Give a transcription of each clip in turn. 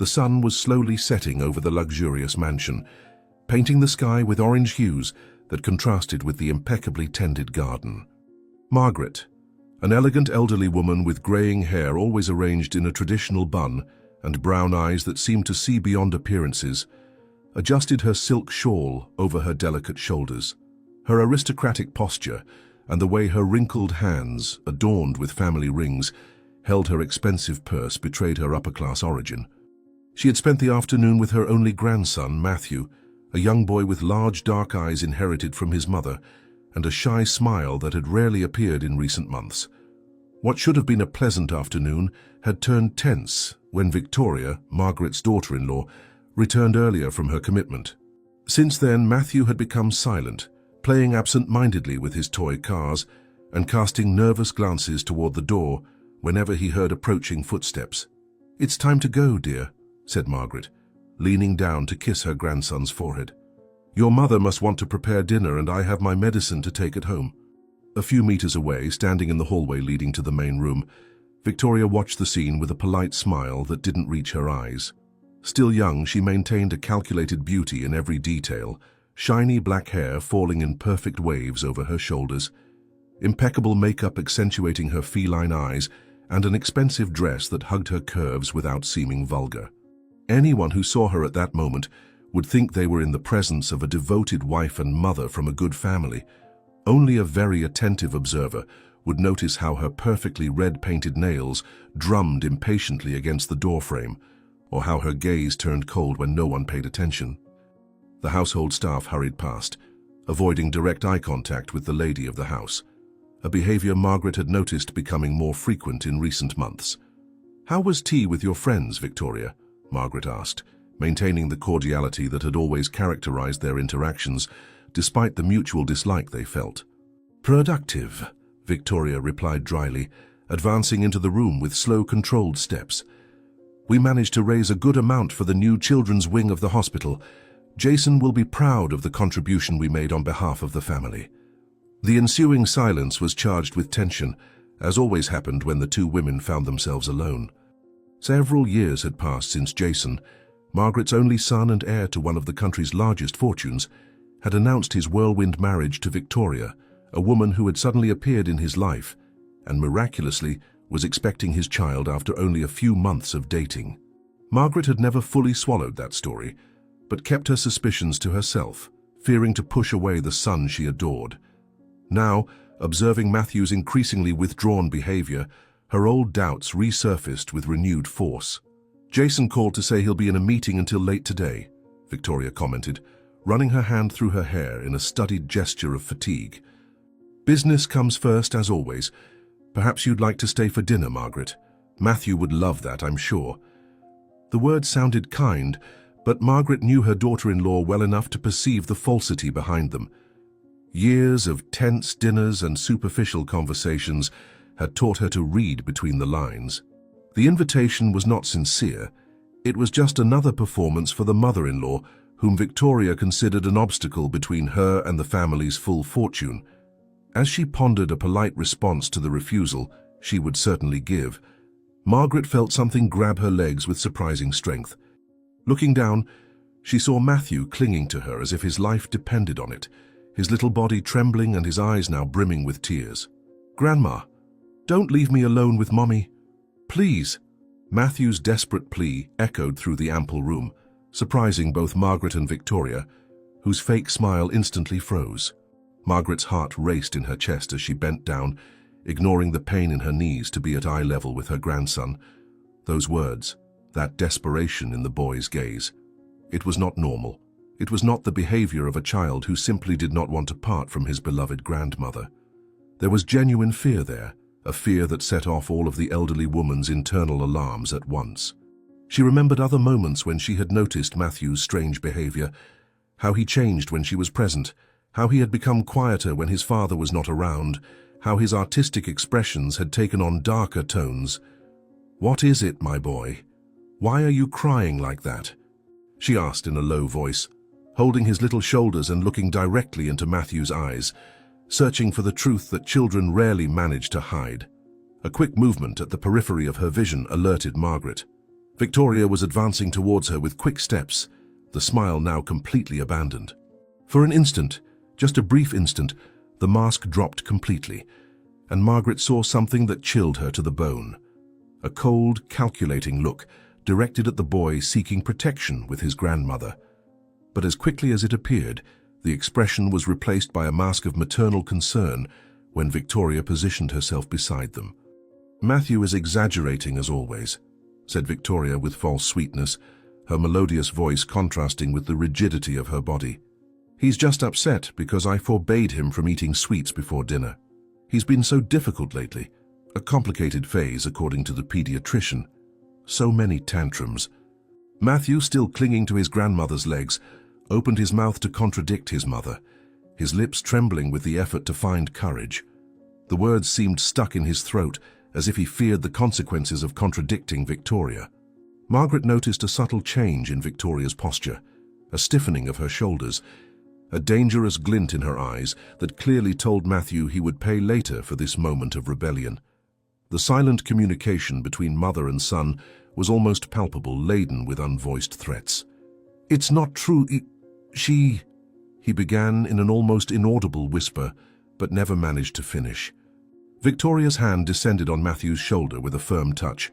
The sun was slowly setting over the luxurious mansion, painting the sky with orange hues that contrasted with the impeccably tended garden. Margaret, an elegant elderly woman with graying hair always arranged in a traditional bun and brown eyes that seemed to see beyond appearances, adjusted her silk shawl over her delicate shoulders. Her aristocratic posture and the way her wrinkled hands, adorned with family rings, held her expensive purse betrayed her upper-class origin. She had spent the afternoon with her only grandson, Matthew, a young boy with large dark eyes inherited from his mother, and a shy smile that had rarely appeared in recent months. What should have been a pleasant afternoon had turned tense when Victoria, Margaret's daughter-in-law, returned earlier from her commitment. Since then, Matthew had become silent, playing absent-mindedly with his toy cars and casting nervous glances toward the door whenever he heard approaching footsteps. "It's time to go, dear," said Margaret, leaning down to kiss her grandson's forehead. "Your mother must want to prepare dinner, and I have my medicine to take at home." A few meters away, standing in the hallway leading to the main room, Victoria watched the scene with a polite smile that didn't reach her eyes. Still young, she maintained a calculated beauty in every detail, shiny black hair falling in perfect waves over her shoulders, impeccable makeup accentuating her feline eyes, and an expensive dress that hugged her curves without seeming vulgar. Anyone who saw her at that moment would think they were in the presence of a devoted wife and mother from a good family. Only a very attentive observer would notice how her perfectly red-painted nails drummed impatiently against the doorframe, or how her gaze turned cold when no one paid attention. The household staff hurried past, avoiding direct eye contact with the lady of the house, a behavior Margaret had noticed becoming more frequent in recent months. "How was tea with your friends, Victoria?" Margaret asked, maintaining the cordiality that had always characterized their interactions, despite the mutual dislike they felt. "Productive," Victoria replied dryly, advancing into the room with slow, controlled steps. "We managed to raise a good amount for the new children's wing of the hospital. Jason will be proud of the contribution we made on behalf of the family." The ensuing silence was charged with tension, as always happened when the two women found themselves alone. Several years had passed since Jason, Margaret's only son and heir to one of the country's largest fortunes, had announced his whirlwind marriage to Victoria, a woman who had suddenly appeared in his life and miraculously was expecting his child after only a few months of dating. Margaret had never fully swallowed that story, but kept her suspicions to herself, fearing to push away the son she adored. Now, observing Matthew's increasingly withdrawn behavior, her old doubts resurfaced with renewed force. "Jason called to say he'll be in a meeting until late today," Victoria commented, running her hand through her hair in a studied gesture of fatigue. "Business comes first, as always. Perhaps you'd like to stay for dinner, Margaret. Matthew would love that, I'm sure." The words sounded kind, but Margaret knew her daughter-in-law well enough to perceive the falsity behind them. Years of tense dinners and superficial conversations had taught her to read between the lines. The invitation was not sincere. It was just another performance for the mother-in-law, whom Victoria considered an obstacle between her and the family's full fortune. As she pondered a polite response to the refusal she would certainly give, Margaret felt something grab her legs with surprising strength. Looking down, she saw Matthew clinging to her as if his life depended on it, his little body trembling and his eyes now brimming with tears. "Grandma, don't leave me alone with Mommy. Please." Matthew's desperate plea echoed through the ample room, surprising both Margaret and Victoria, whose fake smile instantly froze. Margaret's heart raced in her chest as she bent down, ignoring the pain in her knees to be at eye level with her grandson. Those words, that desperation in the boy's gaze. It was not normal. It was not the behavior of a child who simply did not want to part from his beloved grandmother. There was genuine fear there, a fear that set off all of the elderly woman's internal alarms at once. She remembered other moments when she had noticed Matthew's strange behavior, how he changed when she was present, how he had become quieter when his father was not around, how his artistic expressions had taken on darker tones. "What is it, my boy? Why are you crying like that?" she asked in a low voice, holding his little shoulders and looking directly into Matthew's eyes, searching for the truth that children rarely manage to hide. A quick movement at the periphery of her vision alerted Margaret. Victoria was advancing towards her with quick steps, the smile now completely abandoned. For an instant, just a brief instant, the mask dropped completely, and Margaret saw something that chilled her to the bone. A cold, calculating look directed at the boy seeking protection with his grandmother. But as quickly as it appeared, the expression was replaced by a mask of maternal concern when Victoria positioned herself beside them. "Matthew is exaggerating as always," said Victoria with false sweetness, her melodious voice contrasting with the rigidity of her body. "He's just upset because I forbade him from eating sweets before dinner. He's been so difficult lately, a complicated phase according to the pediatrician. So many tantrums." Matthew, still clinging to his grandmother's legs, opened his mouth to contradict his mother, his lips trembling with the effort to find courage. The words seemed stuck in his throat, as if he feared the consequences of contradicting Victoria. Margaret noticed a subtle change in Victoria's posture, a stiffening of her shoulders, a dangerous glint in her eyes that clearly told Matthew he would pay later for this moment of rebellion. The silent communication between mother and son was almost palpable, laden with unvoiced threats. "It's not true, he began in an almost inaudible whisper, but never managed to finish. Victoria's hand descended on Matthew's shoulder with a firm touch.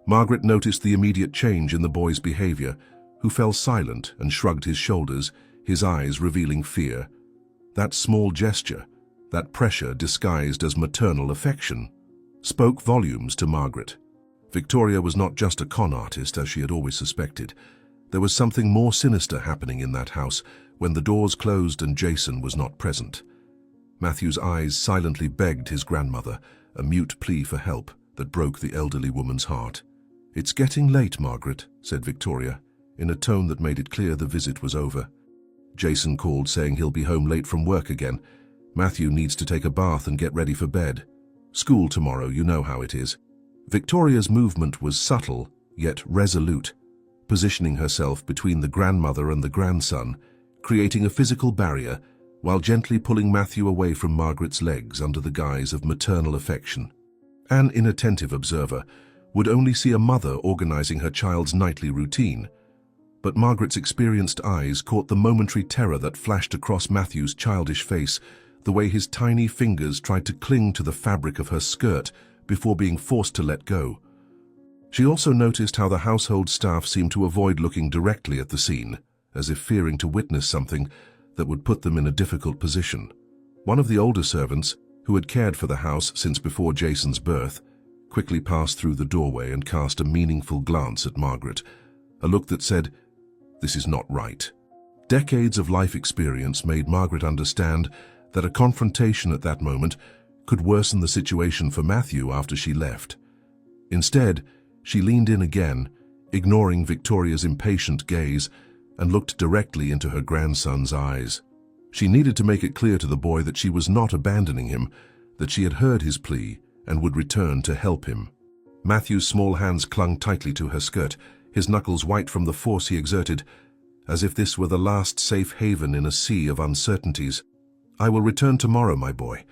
Margaret noticed the immediate change in the boy's behavior, who fell silent and shrugged his shoulders, his eyes revealing fear. That small gesture, that pressure disguised as maternal affection, spoke volumes to Margaret. Victoria was not just a con artist, as she had always suspected. There was something more sinister happening in that house when the doors closed and Jason was not present. Matthew's eyes silently begged his grandmother, a mute plea for help that broke the elderly woman's heart. "It's getting late, Margaret," said Victoria, in a tone that made it clear the visit was over. "Jason called saying he'll be home late from work again. Matthew needs to take a bath and get ready for bed. School tomorrow, you know how it is." Victoria's movement was subtle, yet resolute, positioning herself between the grandmother and the grandson, creating a physical barrier while gently pulling Matthew away from Margaret's legs under the guise of maternal affection. An inattentive observer would only see a mother organizing her child's nightly routine, but Margaret's experienced eyes caught the momentary terror that flashed across Matthew's childish face, the way his tiny fingers tried to cling to the fabric of her skirt before being forced to let go. She also noticed how the household staff seemed to avoid looking directly at the scene, as if fearing to witness something that would put them in a difficult position. One of the older servants, who had cared for the house since before Jason's birth, quickly passed through the doorway and cast a meaningful glance at Margaret, a look that said, "This is not right." Decades of life experience made Margaret understand that a confrontation at that moment could worsen the situation for Matthew after she left. Instead, she leaned in again, ignoring Victoria's impatient gaze, and looked directly into her grandson's eyes. She needed to make it clear to the boy that she was not abandoning him, that she had heard his plea and would return to help him. Matthew's small hands clung tightly to her skirt, his knuckles white from the force he exerted, as if this were the last safe haven in a sea of uncertainties. "I will return tomorrow, my boy.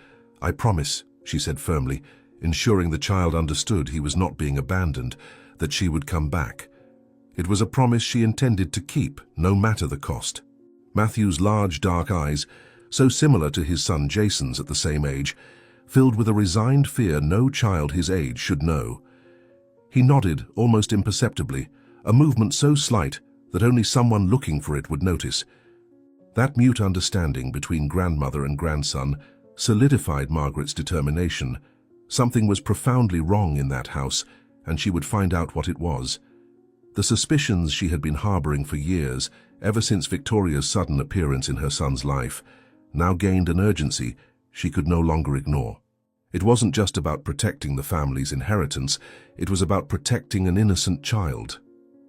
I promise," she said firmly, ensuring the child understood he was not being abandoned, that she would come back. It was a promise she intended to keep, no matter the cost. Matthew's large dark eyes, so similar to his son Jason's at the same age, filled with a resigned fear no child his age should know. He nodded almost imperceptibly, a movement so slight that only someone looking for it would notice. That mute understanding between grandmother and grandson solidified Margaret's determination. Something was profoundly wrong in that house, and she would find out what it was. The suspicions she had been harboring for years, ever since Victoria's sudden appearance in her son's life, now gained an urgency she could no longer ignore. It wasn't just about protecting the family's inheritance, it was about protecting an innocent child.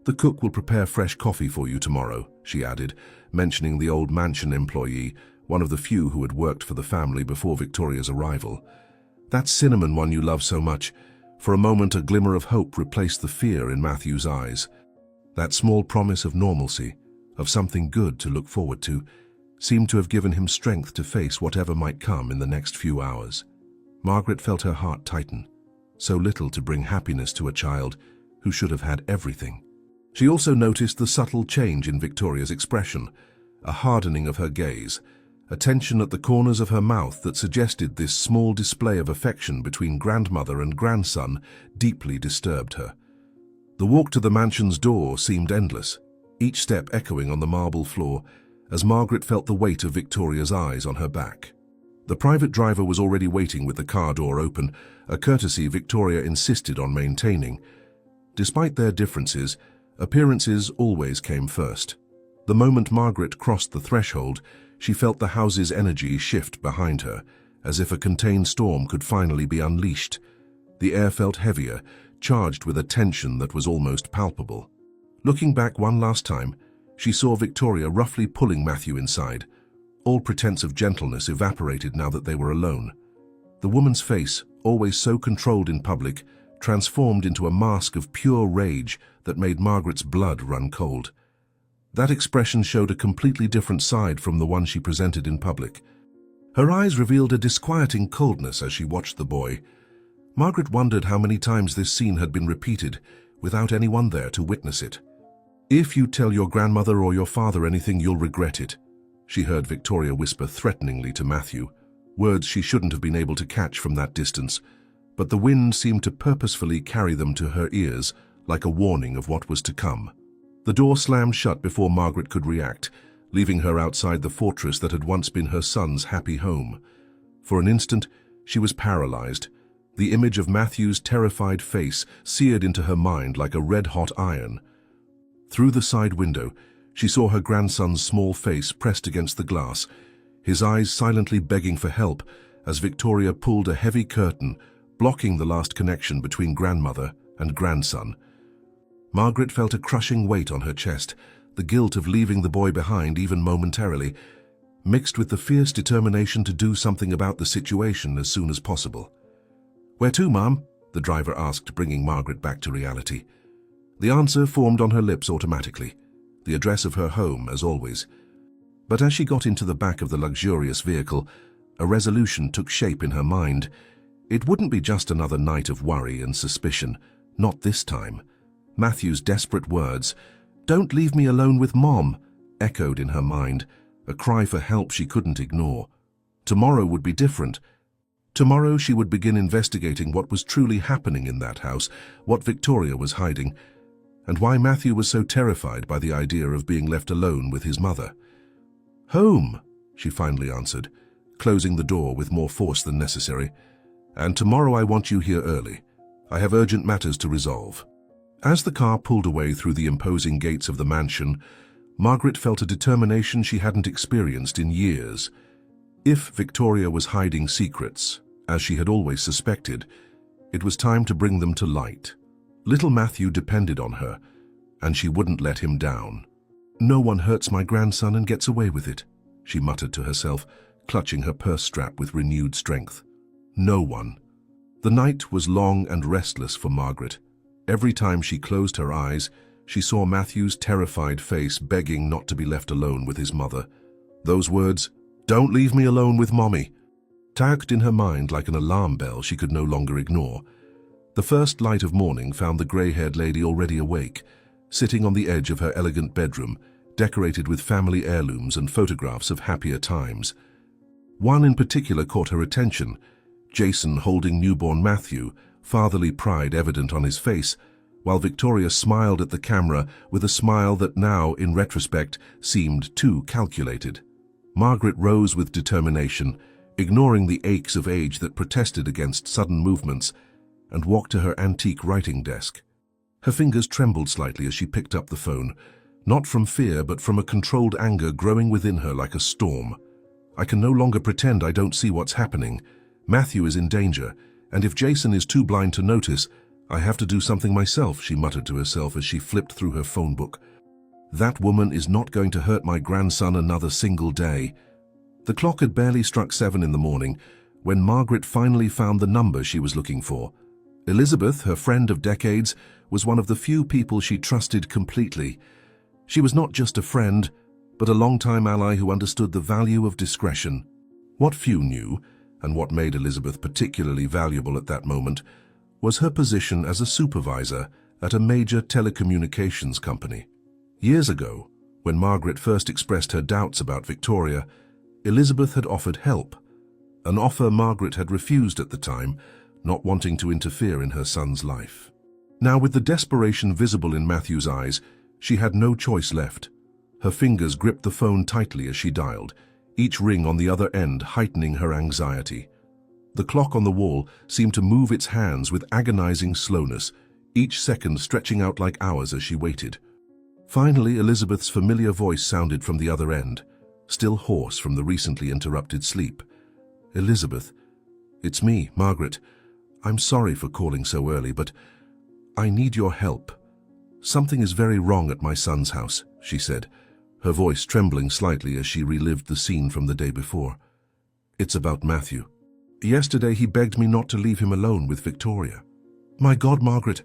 "The cook will prepare fresh coffee for you tomorrow," she added, mentioning the old mansion employee, one of the few who had worked for the family before Victoria's arrival. "That cinnamon one you love so much." For a moment, a glimmer of hope replaced the fear in Matthew's eyes. That small promise of normalcy, of something good to look forward to, seemed to have given him strength to face whatever might come in the next few hours. Margaret felt her heart tighten. So little to bring happiness to a child who should have had everything. She also noticed the subtle change in Victoria's expression, a hardening of her gaze, a tension at the corners of her mouth that suggested this small display of affection between grandmother and grandson deeply disturbed her. The walk to the mansion's door seemed endless, each step echoing on the marble floor, as Margaret felt the weight of Victoria's eyes on her back. The private driver was already waiting with the car door open, a courtesy Victoria insisted on maintaining. Despite their differences, appearances always came first. The moment Margaret crossed the threshold, she felt the house's energy shift behind her, as if a contained storm could finally be unleashed. The air felt heavier, charged with a tension that was almost palpable. Looking back one last time, she saw Victoria roughly pulling Matthew inside. All pretense of gentleness evaporated now that they were alone. The woman's face, always so controlled in public, transformed into a mask of pure rage that made Margaret's blood run cold. That expression showed a completely different side from the one she presented in public. Her eyes revealed a disquieting coldness as she watched the boy. Margaret wondered how many times this scene had been repeated, without anyone there to witness it. "If you tell your grandmother or your father anything, you'll regret it," she heard Victoria whisper threateningly to Matthew, words she shouldn't have been able to catch from that distance, but the wind seemed to purposefully carry them to her ears like a warning of what was to come. The door slammed shut before Margaret could react, leaving her outside the fortress that had once been her son's happy home. For an instant, she was paralyzed, the image of Matthew's terrified face seared into her mind like a red-hot iron. Through the side window, she saw her grandson's small face pressed against the glass, his eyes silently begging for help as Victoria pulled a heavy curtain, blocking the last connection between grandmother and grandson. Margaret felt a crushing weight on her chest, the guilt of leaving the boy behind even momentarily, mixed with the fierce determination to do something about the situation as soon as possible. "Where to, Mum?" the driver asked, bringing Margaret back to reality. The answer formed on her lips automatically, the address of her home, as always. But as she got into the back of the luxurious vehicle, a resolution took shape in her mind. It wouldn't be just another night of worry and suspicion, not this time. Matthew's desperate words, "Don't leave me alone with Mom," echoed in her mind, a cry for help she couldn't ignore. Tomorrow would be different. Tomorrow she would begin investigating what was truly happening in that house, what Victoria was hiding, and why Matthew was so terrified by the idea of being left alone with his mother. "Home," she finally answered, closing the door with more force than necessary. "And tomorrow I want you here early. I have urgent matters to resolve." As the car pulled away through the imposing gates of the mansion, Margaret felt a determination she hadn't experienced in years. If Victoria was hiding secrets, as she had always suspected, it was time to bring them to light. Little Matthew depended on her, and she wouldn't let him down. "No one hurts my grandson and gets away with it," she muttered to herself, clutching her purse strap with renewed strength. No one. The night was long and restless for Margaret. Every time she closed her eyes, she saw Matthew's terrified face begging not to be left alone with his mother. Those words, "Don't leave me alone with Mommy," tagged in her mind like an alarm bell she could no longer ignore. The first light of morning found the grey-haired lady already awake, sitting on the edge of her elegant bedroom, decorated with family heirlooms and photographs of happier times. One in particular caught her attention, Jason holding newborn Matthew, fatherly pride evident on his face, while Victoria smiled at the camera with a smile that now, in retrospect, seemed too calculated. Margaret rose with determination, ignoring the aches of age that protested against sudden movements, and walked to her antique writing desk. Her fingers trembled slightly as she picked up the phone, not from fear but from a controlled anger growing within her like a storm. "I can no longer pretend I don't see what's happening. Matthew is in danger, and if Jason is too blind to notice, I have to do something myself," she muttered to herself as she flipped through her phone book. "That woman is not going to hurt my grandson another single day." The clock had barely struck 7 in the morning when Margaret finally found the number she was looking for. Elizabeth, her friend of decades, was one of the few people she trusted completely. She was not just a friend, but a longtime ally who understood the value of discretion. What few knew, and what made Elizabeth particularly valuable at that moment, was her position as a supervisor at a major telecommunications company. Years ago, when Margaret first expressed her doubts about Victoria, Elizabeth had offered help, an offer Margaret had refused at the time, not wanting to interfere in her son's life. Now, with the desperation visible in Matthew's eyes, she had no choice left. Her fingers gripped the phone tightly as she dialed, each ring on the other end heightening her anxiety. The clock on the wall seemed to move its hands with agonizing slowness, each second stretching out like hours as she waited. Finally, Elizabeth's familiar voice sounded from the other end, still hoarse from the recently interrupted sleep. "Elizabeth, it's me, Margaret. I'm sorry for calling so early, but I need your help. Something is very wrong at my son's house," she said, her voice trembling slightly as she relived the scene from the day before. "It's about Matthew. Yesterday he begged me not to leave him alone with Victoria." "My God, Margaret,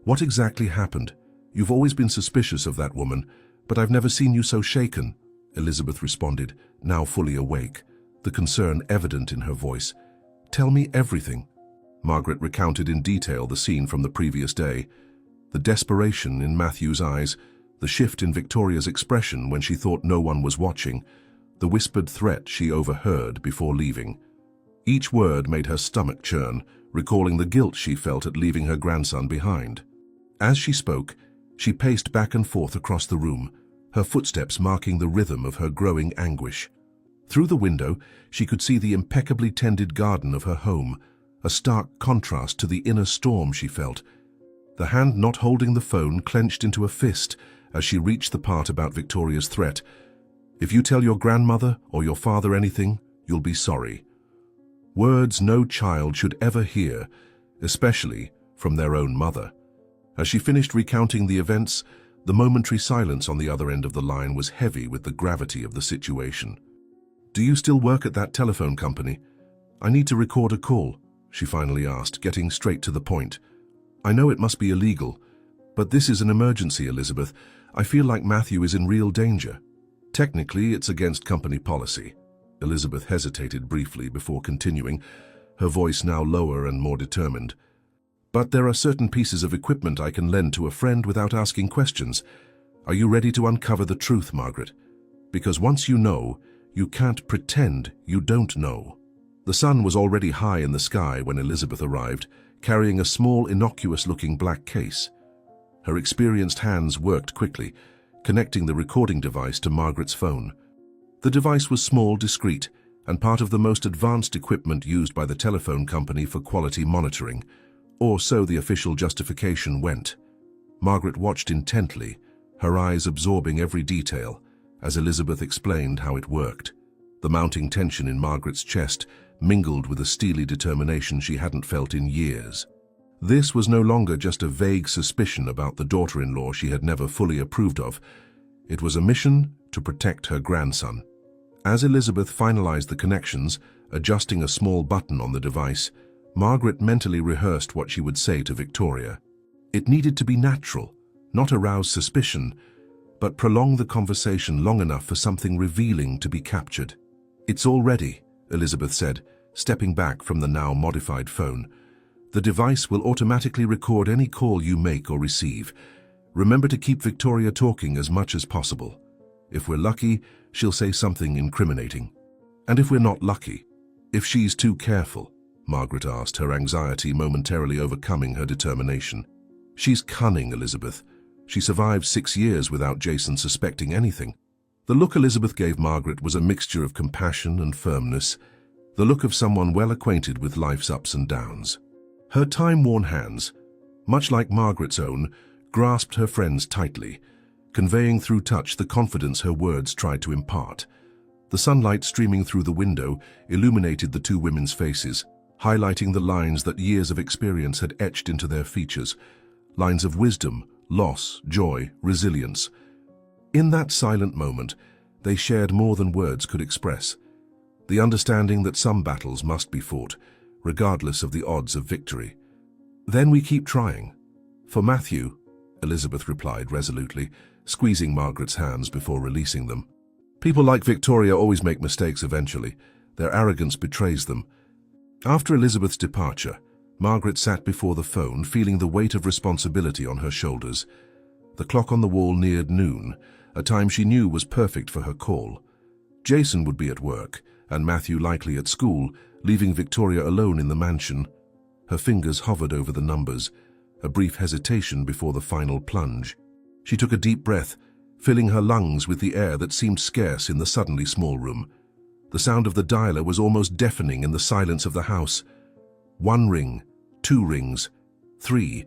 what exactly happened? You've always been suspicious of that woman, but I've never seen you so shaken," Elizabeth responded, now fully awake, the concern evident in her voice. "Tell me everything." Margaret recounted in detail the scene from the previous day, the desperation in Matthew's eyes, the shift in Victoria's expression when she thought no one was watching, the whispered threat she overheard before leaving. Each word made her stomach churn, recalling the guilt she felt at leaving her grandson behind. As she spoke, she paced back and forth across the room, her footsteps marking the rhythm of her growing anguish. Through the window, she could see the impeccably tended garden of her home, a stark contrast to the inner storm she felt. The hand not holding the phone clenched into a fist as she reached the part about Victoria's threat. "If you tell your grandmother or your father anything, you'll be sorry." Words no child should ever hear, especially from their own mother. As she finished recounting the events, the momentary silence on the other end of the line was heavy with the gravity of the situation. "Do you still work at that telephone company? I need to record a call," she finally asked, getting straight to the point. "I know it must be illegal, but this is an emergency, Elizabeth. I feel like Matthew is in real danger." "Technically, it's against company policy." Elizabeth hesitated briefly before continuing, her voice now lower and more determined. "But there are certain pieces of equipment I can lend to a friend without asking questions. Are you ready to uncover the truth, Margaret? Because once you know, you can't pretend you don't know." The sun was already high in the sky when Elizabeth arrived, carrying a small, innocuous-looking black case. Her experienced hands worked quickly, connecting the recording device to Margaret's phone. The device was small, discreet, and part of the most advanced equipment used by the telephone company for quality monitoring, or so the official justification went. Margaret watched intently, her eyes absorbing every detail, as Elizabeth explained how it worked. The mounting tension in Margaret's chest mingled with a steely determination she hadn't felt in years. This was no longer just a vague suspicion about the daughter-in-law she had never fully approved of. It was a mission to protect her grandson. As Elizabeth finalized the connections, adjusting a small button on the device, Margaret mentally rehearsed what she would say to Victoria. It needed to be natural, not arouse suspicion, but prolong the conversation long enough for something revealing to be captured. "It's all ready," Elizabeth said, stepping back from the now modified phone. "The device will automatically record any call you make or receive. Remember to keep Victoria talking as much as possible. If we're lucky, she'll say something incriminating. And if we're not lucky, if she's too careful," Margaret asked, her anxiety momentarily overcoming her determination. "She's cunning, Elizabeth. She survived 6 years without Jason suspecting anything." The look Elizabeth gave Margaret was a mixture of compassion and firmness, the look of someone well acquainted with life's ups and downs. Her time-worn hands, much like Margaret's own, grasped her friend's tightly, conveying through touch the confidence her words tried to impart. The sunlight streaming through the window illuminated the two women's faces, highlighting the lines that years of experience had etched into their features, lines of wisdom, loss, joy, resilience. In that silent moment, they shared more than words could express, the understanding that some battles must be fought, regardless of the odds of victory. "Then we keep trying. For Matthew," Elizabeth replied resolutely, squeezing Margaret's hands before releasing them. "People like Victoria always make mistakes eventually. Their arrogance betrays them." After Elizabeth's departure, Margaret sat before the phone, feeling the weight of responsibility on her shoulders. The clock on the wall neared noon, a time she knew was perfect for her call. Jason would be at work, and Matthew likely at school, leaving Victoria alone in the mansion. Her fingers hovered over the numbers, a brief hesitation before the final plunge. She took a deep breath, filling her lungs with the air that seemed scarce in the suddenly small room. The sound of the dialer was almost deafening in the silence of the house. 1 ring, 2 rings, 3,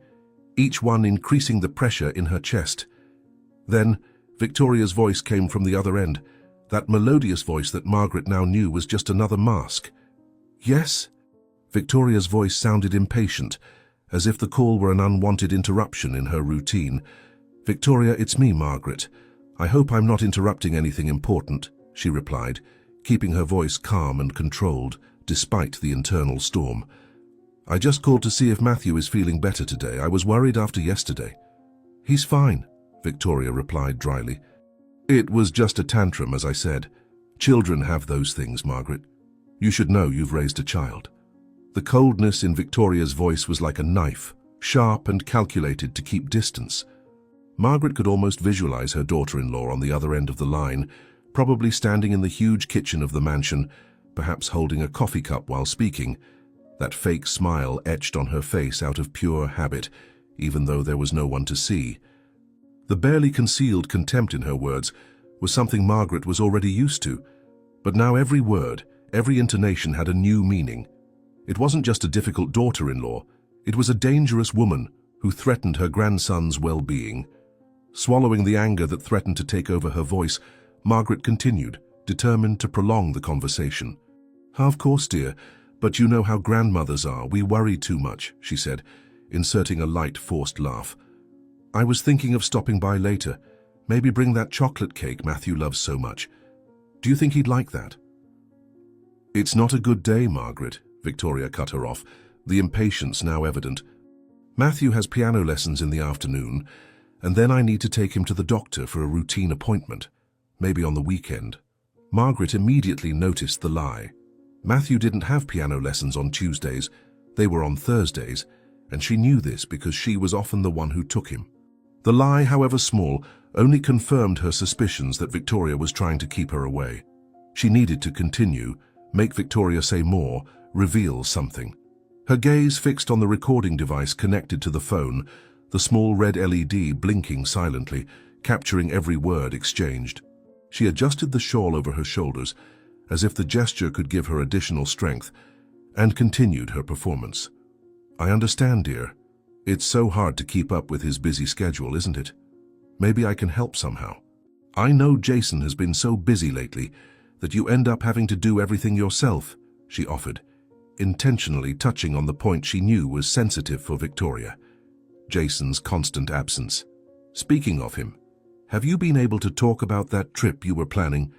each one increasing the pressure in her chest. Then, Victoria's voice came from the other end, that melodious voice that Margaret now knew was just another mask. "Yes?" Victoria's voice sounded impatient, as if the call were an unwanted interruption in her routine. "Victoria, it's me, Margaret. I hope I'm not interrupting anything important," she replied, keeping her voice calm and controlled, despite the internal storm. "I just called to see if Matthew is feeling better today. I was worried after yesterday." "He's fine," Victoria replied dryly. "It was just a tantrum, as I said. Children have those things, Margaret. You should know you've raised a child." The coldness in Victoria's voice was like a knife, sharp and calculated to keep distance. Margaret could almost visualize her daughter-in-law on the other end of the line, probably standing in the huge kitchen of the mansion, perhaps holding a coffee cup while speaking, that fake smile etched on her face out of pure habit, even though there was no one to see. The barely concealed contempt in her words was something Margaret was already used to, but now every word, every intonation had a new meaning. It wasn't just a difficult daughter-in-law, it was a dangerous woman who threatened her grandson's well-being. Swallowing the anger that threatened to take over her voice, Margaret continued, determined to prolong the conversation. "Of course, dear, but you know how grandmothers are. We worry too much," she said, inserting a light, forced laugh. "I was thinking of stopping by later. Maybe bring that chocolate cake Matthew loves so much. Do you think he'd like that?" "It's not a good day, Margaret," Victoria cut her off, the impatience now evident. "Matthew has piano lessons in the afternoon, and then I need to take him to the doctor for a routine appointment, maybe on the weekend." Margaret immediately noticed the lie. Matthew didn't have piano lessons on Tuesdays, they were on Thursdays, and she knew this because she was often the one who took him. The lie, however small, only confirmed her suspicions that Victoria was trying to keep her away. She needed to continue, make Victoria say more, reveal something. Her gaze fixed on the recording device connected to the phone, the small red LED blinking silently, capturing every word exchanged. She adjusted the shawl over her shoulders, as if the gesture could give her additional strength, and continued her performance. "I understand, dear. It's so hard to keep up with his busy schedule, isn't it? Maybe I can help somehow. I know Jason has been so busy lately that you end up having to do everything yourself," she offered, intentionally touching on the point she knew was sensitive for Victoria. Jason's constant absence. "Speaking of him, have you been able to talk about that trip you were planning?"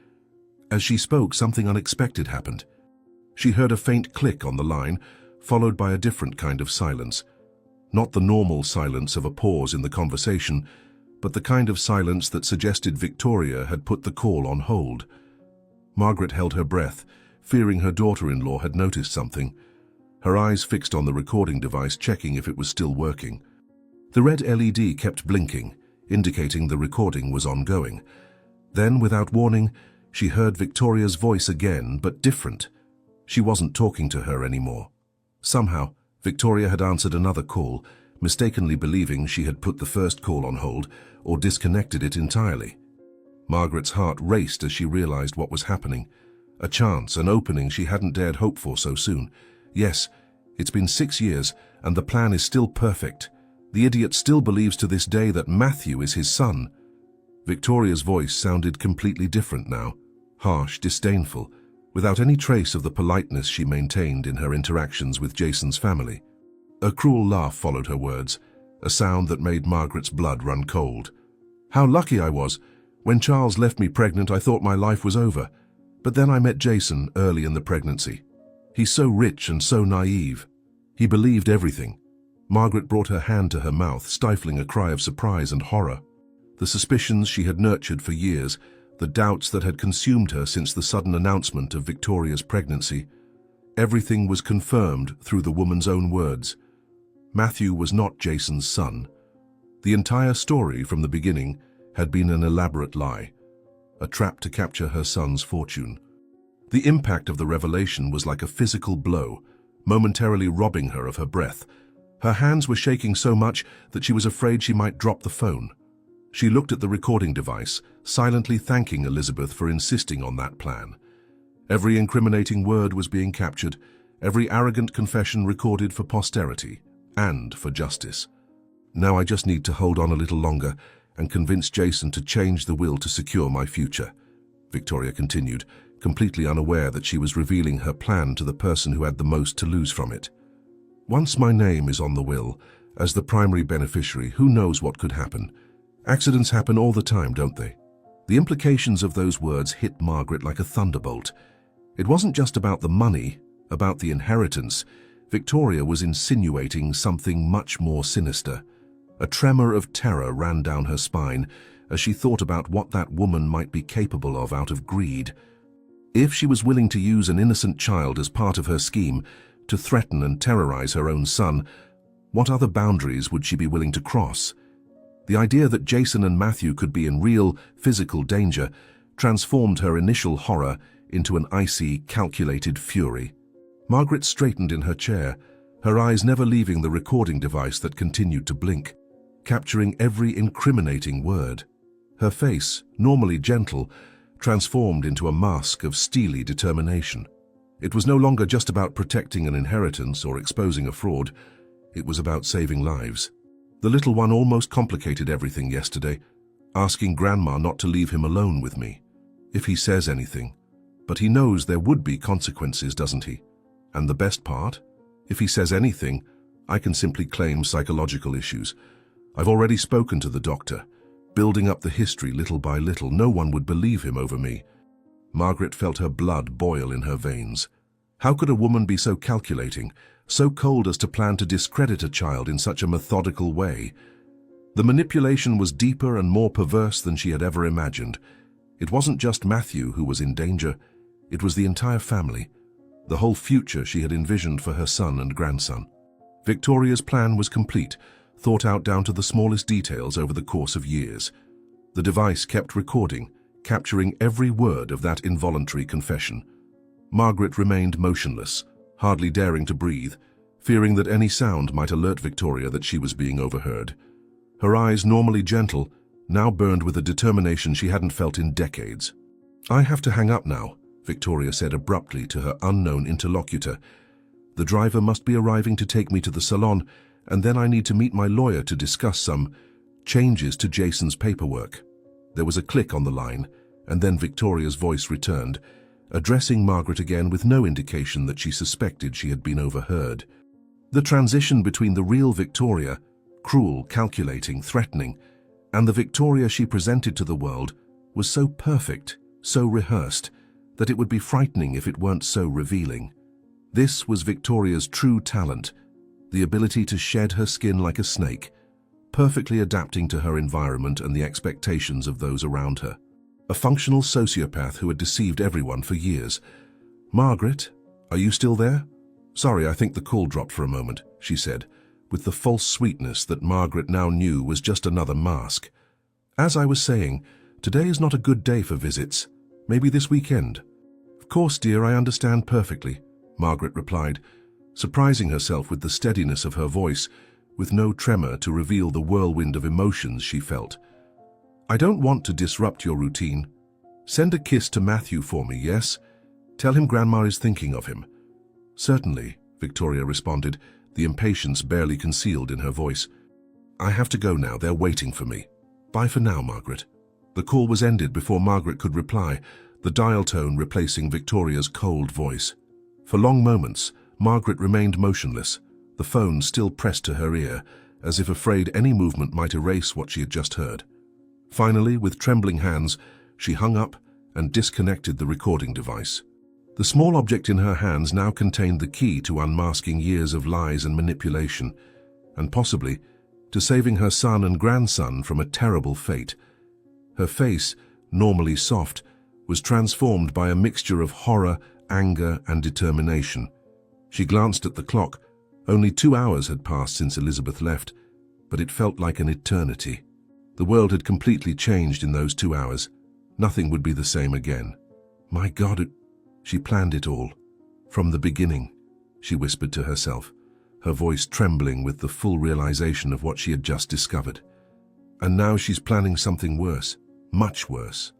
As she spoke, something unexpected happened. She heard a faint click on the line, followed by a different kind of silence. Not the normal silence of a pause in the conversation, but the kind of silence that suggested Victoria had put the call on hold. Margaret held her breath, fearing her daughter-in-law had noticed something, her eyes fixed on the recording device, checking if it was still working. The red LED kept blinking, indicating the recording was ongoing. Then, without warning, she heard Victoria's voice again, but different. She wasn't talking to her anymore. Somehow, Victoria had answered another call, mistakenly believing she had put the first call on hold or disconnected it entirely. Margaret's heart raced as she realized what was happening. A chance, an opening she hadn't dared hope for so soon. Yes, it's been 6 years, and the plan is still perfect. The idiot still believes to this day that Matthew is his son. Victoria's voice sounded completely different now, harsh, disdainful, without any trace of the politeness she maintained in her interactions with Jason's family. A cruel laugh followed her words, a sound that made Margaret's blood run cold. "How lucky I was. When Charles left me pregnant, I thought my life was over. But then I met Jason early in the pregnancy. He's so rich and so naive. He believed everything." Margaret brought her hand to her mouth, stifling a cry of surprise and horror. The suspicions she had nurtured for years, the doubts that had consumed her since the sudden announcement of Victoria's pregnancy. Everything was confirmed through the woman's own words. Matthew was not Jason's son. The entire story from the beginning had been an elaborate lie, a trap to capture her son's fortune. The impact of the revelation was like a physical blow, momentarily robbing her of her breath. Her hands were shaking so much that she was afraid she might drop the phone. She looked at the recording device, silently thanking Elizabeth for insisting on that plan. Every incriminating word was being captured, every arrogant confession recorded for posterity and for justice. Now I just need to hold on a little longer and convince Jason to change the will to secure my future, Victoria continued, completely unaware that she was revealing her plan to the person who had the most to lose from it. Once my name is on the will, as the primary beneficiary, who knows what could happen? Accidents happen all the time, don't they? The implications of those words hit Margaret like a thunderbolt. It wasn't just about the money, about the inheritance. Victoria was insinuating something much more sinister. A tremor of terror ran down her spine as she thought about what that woman might be capable of out of greed. If she was willing to use an innocent child as part of her scheme to threaten and terrorize her own son, what other boundaries would she be willing to cross? The idea that Jason and Matthew could be in real, physical danger transformed her initial horror into an icy, calculated fury. Margaret straightened in her chair, her eyes never leaving the recording device that continued to blink, capturing every incriminating word. Her face, normally gentle, transformed into a mask of steely determination. It was no longer just about protecting an inheritance or exposing a fraud. It was about saving lives. The little one almost complicated everything yesterday, asking Grandma not to leave him alone with me. If he says anything. But he knows there would be consequences, doesn't he? And the best part? If he says anything, I can simply claim psychological issues. I've already spoken to the doctor. Building up the history little by little, no one would believe him over me. Margaret felt her blood boil in her veins. How could a woman be so calculating, so cold as to plan to discredit a child in such a methodical way? The manipulation was deeper and more perverse than she had ever imagined. It wasn't just Matthew who was in danger. It was the entire family, the whole future she had envisioned for her son and grandson. Victoria's plan was complete, thought out down to the smallest details over the course of years. The device kept recording, capturing every word of that involuntary confession. Margaret remained motionless, hardly daring to breathe, fearing that any sound might alert Victoria that she was being overheard. Her eyes, normally gentle, now burned with a determination she hadn't felt in decades. "I have to hang up now," Victoria said abruptly to her unknown interlocutor. "The driver must be arriving to take me to the salon, and then I need to meet my lawyer to discuss some changes to Jason's paperwork." There was a click on the line, and then Victoria's voice returned, addressing Margaret again with no indication that she suspected she had been overheard. The transition between the real Victoria, cruel, calculating, threatening, and the Victoria she presented to the world was so perfect, so rehearsed, that it would be frightening if it weren't so revealing. This was Victoria's true talent, the ability to shed her skin like a snake, perfectly adapting to her environment and the expectations of those around her. A functional sociopath who had deceived everyone for years. "Margaret, are you still there?" "Sorry, I think the call dropped for a moment," she said, with the false sweetness that Margaret now knew was just another mask. "As I was saying, today is not a good day for visits. Maybe this weekend." "Of course, dear, I understand perfectly," Margaret replied, surprising herself with the steadiness of her voice, with no tremor to reveal the whirlwind of emotions she felt. "I don't want to disrupt your routine. Send a kiss to Matthew for me, yes? Tell him Grandma is thinking of him." "Certainly," Victoria responded, the impatience barely concealed in her voice. "I have to go now, they're waiting for me. Bye for now, Margaret." The call was ended before Margaret could reply, the dial tone replacing Victoria's cold voice. For long moments, Margaret remained motionless, the phone still pressed to her ear, as if afraid any movement might erase what she had just heard. Finally, with trembling hands, she hung up and disconnected the recording device. The small object in her hands now contained the key to unmasking years of lies and manipulation, and possibly to saving her son and grandson from a terrible fate. Her face, normally soft, was transformed by a mixture of horror, anger, and determination. She glanced at the clock. Only 2 hours had passed since Elizabeth left, but it felt like an eternity. The world had completely changed in those 2 hours. Nothing would be the same again. My God, she planned it all. From the beginning, she whispered to herself, her voice trembling with the full realization of what she had just discovered. And now she's planning something worse, much worse.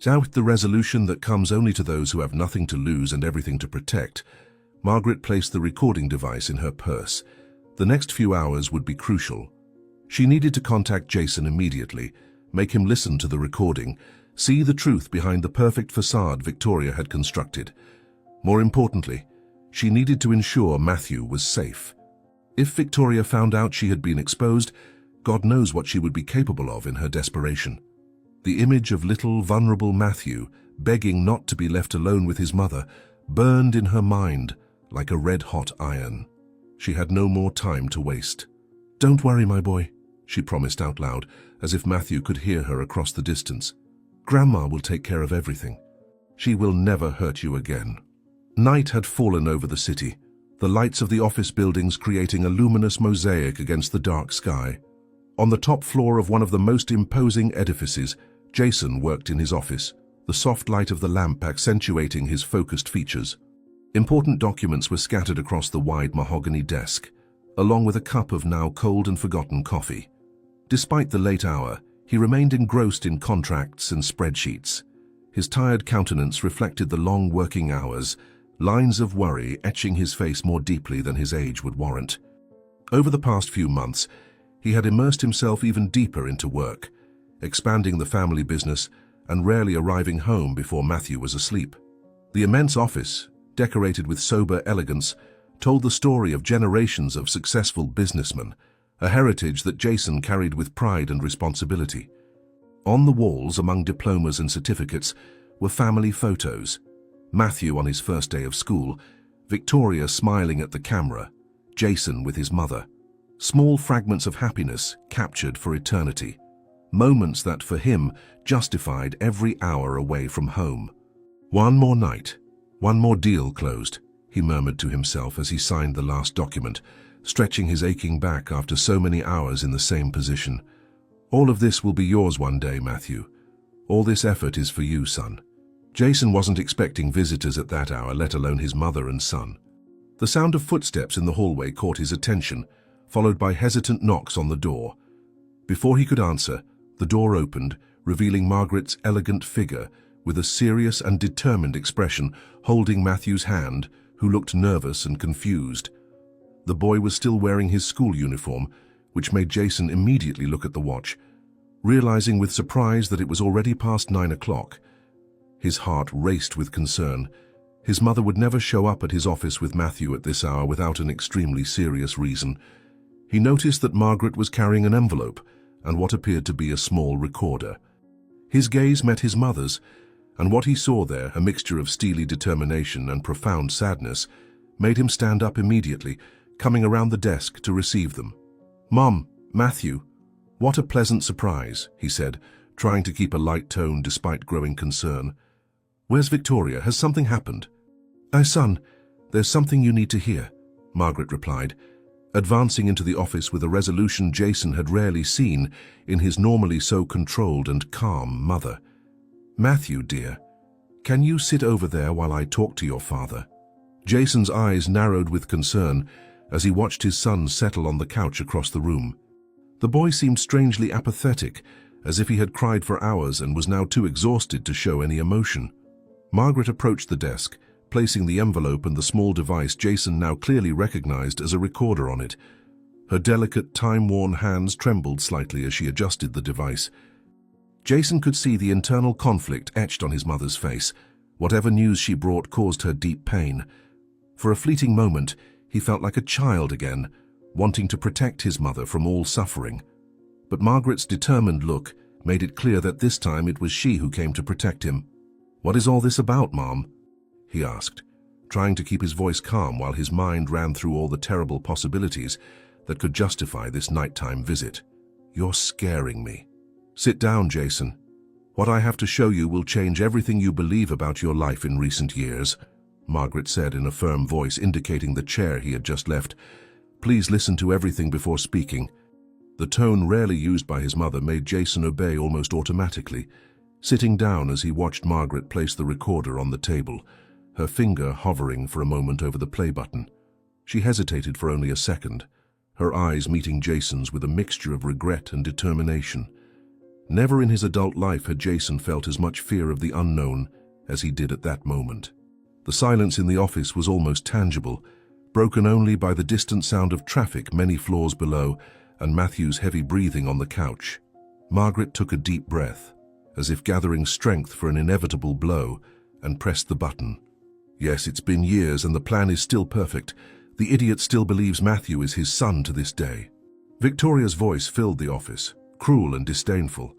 Now, with the resolution that comes only to those who have nothing to lose and everything to protect, Margaret placed the recording device in her purse. The next few hours would be crucial. She needed to contact Jason immediately, make him listen to the recording, see the truth behind the perfect facade Victoria had constructed. More importantly, she needed to ensure Matthew was safe. If Victoria found out she had been exposed, God knows what she would be capable of in her desperation. The image of little, vulnerable Matthew, begging not to be left alone with his mother, burned in her mind like a red-hot iron. She had no more time to waste. "Don't worry, my boy," she promised out loud, as if Matthew could hear her across the distance. "Grandma will take care of everything. She will never hurt you again." Night had fallen over the city, the lights of the office buildings creating a luminous mosaic against the dark sky. On the top floor of one of the most imposing edifices, Jason worked in his office, the soft light of the lamp accentuating his focused features. Important documents were scattered across the wide mahogany desk, along with a cup of now cold and forgotten coffee. Despite the late hour, he remained engrossed in contracts and spreadsheets. His tired countenance reflected the long working hours, lines of worry etching his face more deeply than his age would warrant. Over the past few months, he had immersed himself even deeper into work, expanding the family business and rarely arriving home before Matthew was asleep. The immense office, decorated with sober elegance, told the story of generations of successful businessmen, a heritage that Jason carried with pride and responsibility. On the walls, among diplomas and certificates, were family photos. Matthew on his first day of school, Victoria smiling at the camera, Jason with his mother. Small fragments of happiness captured for eternity. Moments that, for him, justified every hour away from home. One more night, one more deal closed, he murmured to himself as he signed the last document, stretching his aching back after so many hours in the same position. "All of this will be yours one day, Matthew. All this effort is for you, son." Jason wasn't expecting visitors at that hour, let alone his mother and son. The sound of footsteps in the hallway caught his attention, followed by hesitant knocks on the door. Before he could answer, the door opened, revealing Margaret's elegant figure with a serious and determined expression, holding Matthew's hand, who looked nervous and confused. The boy was still wearing his school uniform, which made Jason immediately look at the watch, realizing with surprise that it was already past 9 o'clock. His heart raced with concern. His mother would never show up at his office with Matthew at this hour without an extremely serious reason. He noticed that Margaret was carrying an envelope and what appeared to be a small recorder. His gaze met his mother's, and what he saw there, a mixture of steely determination and profound sadness, made him stand up immediately, coming around the desk to receive them. "Mom, Matthew, what a pleasant surprise," he said, trying to keep a light tone despite growing concern. "Where's Victoria? Has something happened?" Son, there's something you need to hear," Margaret replied, advancing into the office with a resolution Jason had rarely seen in his normally so controlled and calm mother. "Matthew, dear, can you sit over there while I talk to your father?" Jason's eyes narrowed with concern as he watched his son settle on the couch across the room. The boy seemed strangely apathetic, as if he had cried for hours and was now too exhausted to show any emotion. Margaret approached the desk, placing the envelope and the small device Jason now clearly recognized as a recorder on it. Her delicate, time-worn hands trembled slightly as she adjusted the device. Jason could see the internal conflict etched on his mother's face. Whatever news she brought caused her deep pain. For a fleeting moment, he felt like a child again, wanting to protect his mother from all suffering. But Margaret's determined look made it clear that this time it was she who came to protect him. "What is all this about, Mom?" he asked, trying to keep his voice calm while his mind ran through all the terrible possibilities that could justify this nighttime visit. "You're scaring me." "Sit down, Jason. What I have to show you will change everything you believe about your life in recent years." Margaret said in a firm voice, indicating the chair he had just left. "Please listen to everything before speaking." The tone rarely used by his mother made Jason obey almost automatically, sitting down as he watched Margaret place the recorder on the table, her finger hovering for a moment over the play button. She hesitated for only a second, her eyes meeting Jason's with a mixture of regret and determination. Never in his adult life had Jason felt as much fear of the unknown as he did at that moment. The silence in the office was almost tangible, broken only by the distant sound of traffic many floors below and Matthew's heavy breathing on the couch. Margaret took a deep breath, as if gathering strength for an inevitable blow, and pressed the button. Yes, it's been years and the plan is still perfect. The idiot still believes Matthew is his son to this day. Victoria's voice filled the office, cruel and disdainful,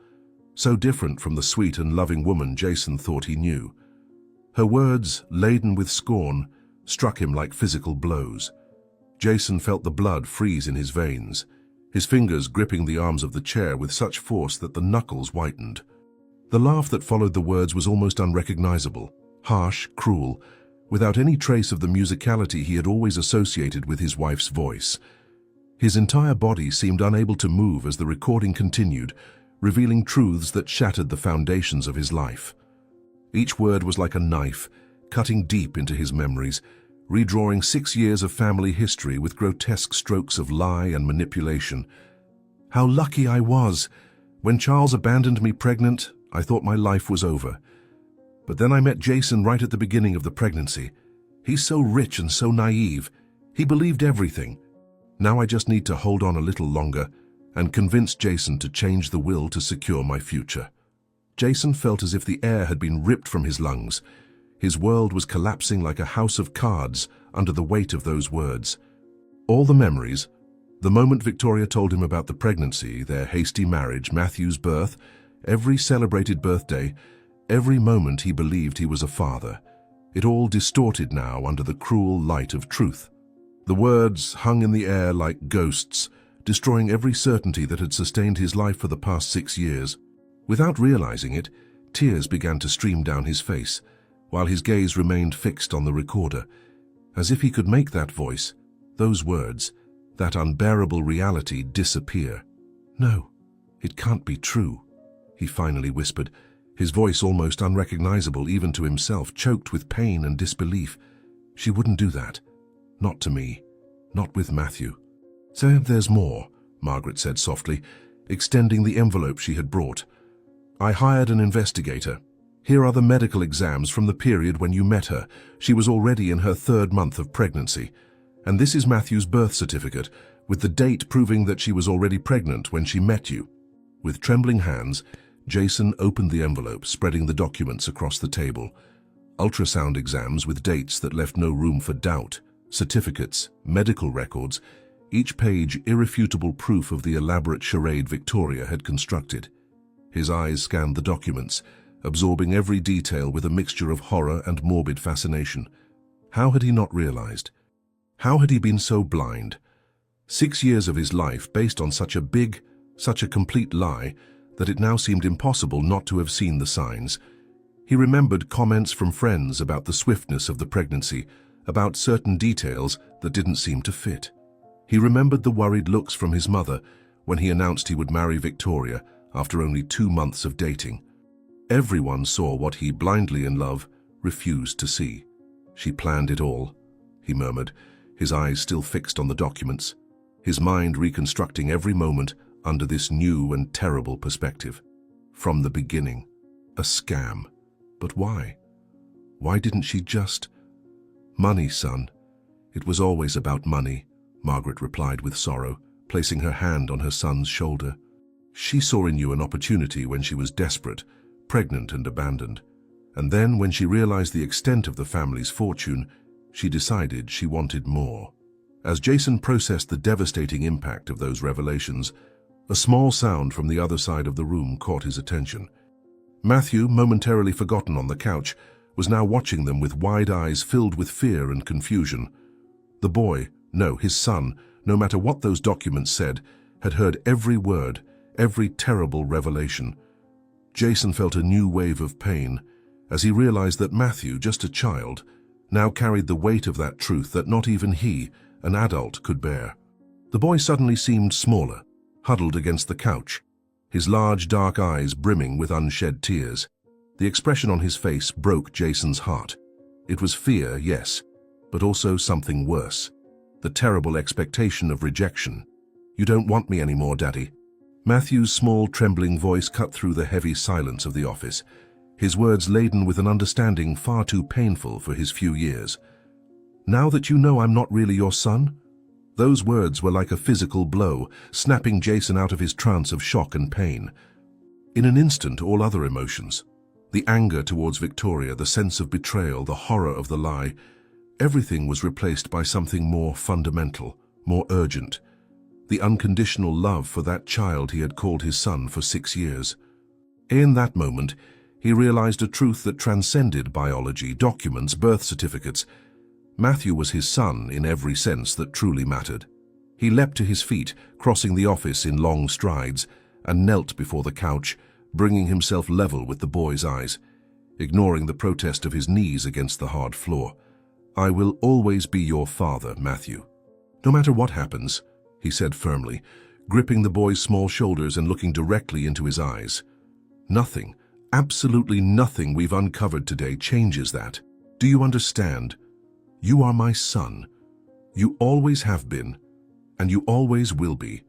so different from the sweet and loving woman Jason thought he knew. Her words, laden with scorn, struck him like physical blows. Jason felt the blood freeze in his veins, his fingers gripping the arms of the chair with such force that the knuckles whitened. The laugh that followed the words was almost unrecognizable, harsh, cruel, without any trace of the musicality he had always associated with his wife's voice. His entire body seemed unable to move as the recording continued, revealing truths that shattered the foundations of his life. Each word was like a knife, cutting deep into his memories, redrawing 6 years of family history with grotesque strokes of lie and manipulation. "How lucky I was! When Charles abandoned me pregnant, I thought my life was over. But then I met Jason right at the beginning of the pregnancy. He's so rich and so naive. He believed everything. Now I just need to hold on a little longer and convince Jason to change the will to secure my future." Jason felt as if the air had been ripped from his lungs. His world was collapsing like a house of cards under the weight of those words. All the memories, the moment Victoria told him about the pregnancy, their hasty marriage, Matthew's birth, every celebrated birthday, every moment he believed he was a father, it all distorted now under the cruel light of truth. The words hung in the air like ghosts, destroying every certainty that had sustained his life for the past 6 years. Without realizing it, tears began to stream down his face, while his gaze remained fixed on the recorder, as if he could make that voice, those words, that unbearable reality disappear. "No, it can't be true," he finally whispered, his voice almost unrecognizable even to himself, choked with pain and disbelief. "She wouldn't do that. Not to me. Not with Matthew." "So there's more," Margaret said softly, extending the envelope she had brought. "I hired an investigator. Here are the medical exams from the period when you met her. She was already in her 3rd month of pregnancy. And this is Matthew's birth certificate, with the date proving that she was already pregnant when she met you." With trembling hands, Jason opened the envelope, spreading the documents across the table. Ultrasound exams with dates that left no room for doubt, certificates, medical records, each page irrefutable proof of the elaborate charade Victoria had constructed. His eyes scanned the documents, absorbing every detail with a mixture of horror and morbid fascination. How had he not realized? How had he been so blind? 6 years of his life based on such a complete lie, that it now seemed impossible not to have seen the signs. He remembered comments from friends about the swiftness of the pregnancy, about certain details that didn't seem to fit. He remembered the worried looks from his mother when he announced he would marry Victoria after only 2 months of dating. Everyone saw what he, blindly in love, refused to see. "She planned it all," he murmured, his eyes still fixed on the documents, his mind reconstructing every moment under this new and terrible perspective. From the beginning, a scam. But why? Why didn't she just... "Money, son. It was always about money," Margaret replied with sorrow, placing her hand on her son's shoulder. "She saw in you an opportunity when she was desperate, pregnant and abandoned. And then, when she realized the extent of the family's fortune, she decided she wanted more." As Jason processed the devastating impact of those revelations, a small sound from the other side of the room caught his attention. Matthew, momentarily forgotten on the couch, was now watching them with wide eyes filled with fear and confusion. The boy, no, his son, no matter what those documents said, had heard every word, every terrible revelation. Jason felt a new wave of pain as he realized that Matthew, just a child, now carried the weight of that truth that not even he, an adult, could bear. The boy suddenly seemed smaller, huddled against the couch, his large dark eyes brimming with unshed tears. The expression on his face broke Jason's heart. It was fear, yes, but also something worse. The terrible expectation of rejection. "You don't want me anymore, Daddy." Matthew's small, trembling voice cut through the heavy silence of the office, his words laden with an understanding far too painful for his few years. "Now that you know I'm not really your son?" Those words were like a physical blow, snapping Jason out of his trance of shock and pain. In an instant, all other emotions, the anger towards Victoria, the sense of betrayal, the horror of the lie, everything was replaced by something more fundamental, more urgent. The unconditional love for that child he had called his son for 6 years. In that moment, he realized a truth that transcended biology, documents, birth certificates. Matthew was his son in every sense that truly mattered. He leapt to his feet, crossing the office in long strides, and knelt before the couch, bringing himself level with the boy's eyes, ignoring the protest of his knees against the hard floor. "I will always be your father, Matthew. No matter what happens," he said firmly, gripping the boy's small shoulders and looking directly into his eyes. "Nothing, absolutely nothing we've uncovered today changes that. Do you understand? You are my son. You always have been, and you always will be."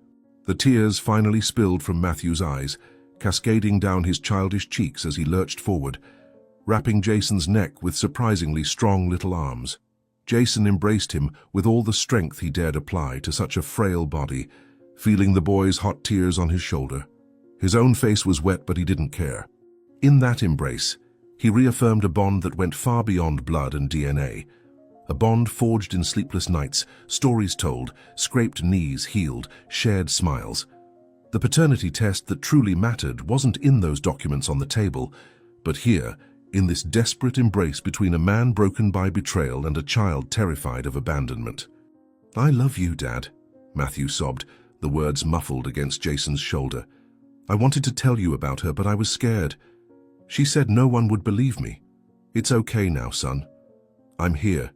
The tears finally spilled from Matthew's eyes, cascading down his childish cheeks as he lurched forward, wrapping Jason's neck with surprisingly strong little arms. Jason embraced him with all the strength he dared apply to such a frail body, feeling the boy's hot tears on his shoulder. His own face was wet, but he didn't care. In that embrace, he reaffirmed a bond that went far beyond blood and DNA. A bond forged in sleepless nights, stories told, scraped knees healed, shared smiles. The paternity test that truly mattered wasn't in those documents on the table, but here, in this desperate embrace between a man broken by betrayal and a child terrified of abandonment. "I love you, Dad," Matthew sobbed, the words muffled against Jason's shoulder. "I wanted to tell you about her, but I was scared. She said no one would believe me. It's okay now, son. I'm here.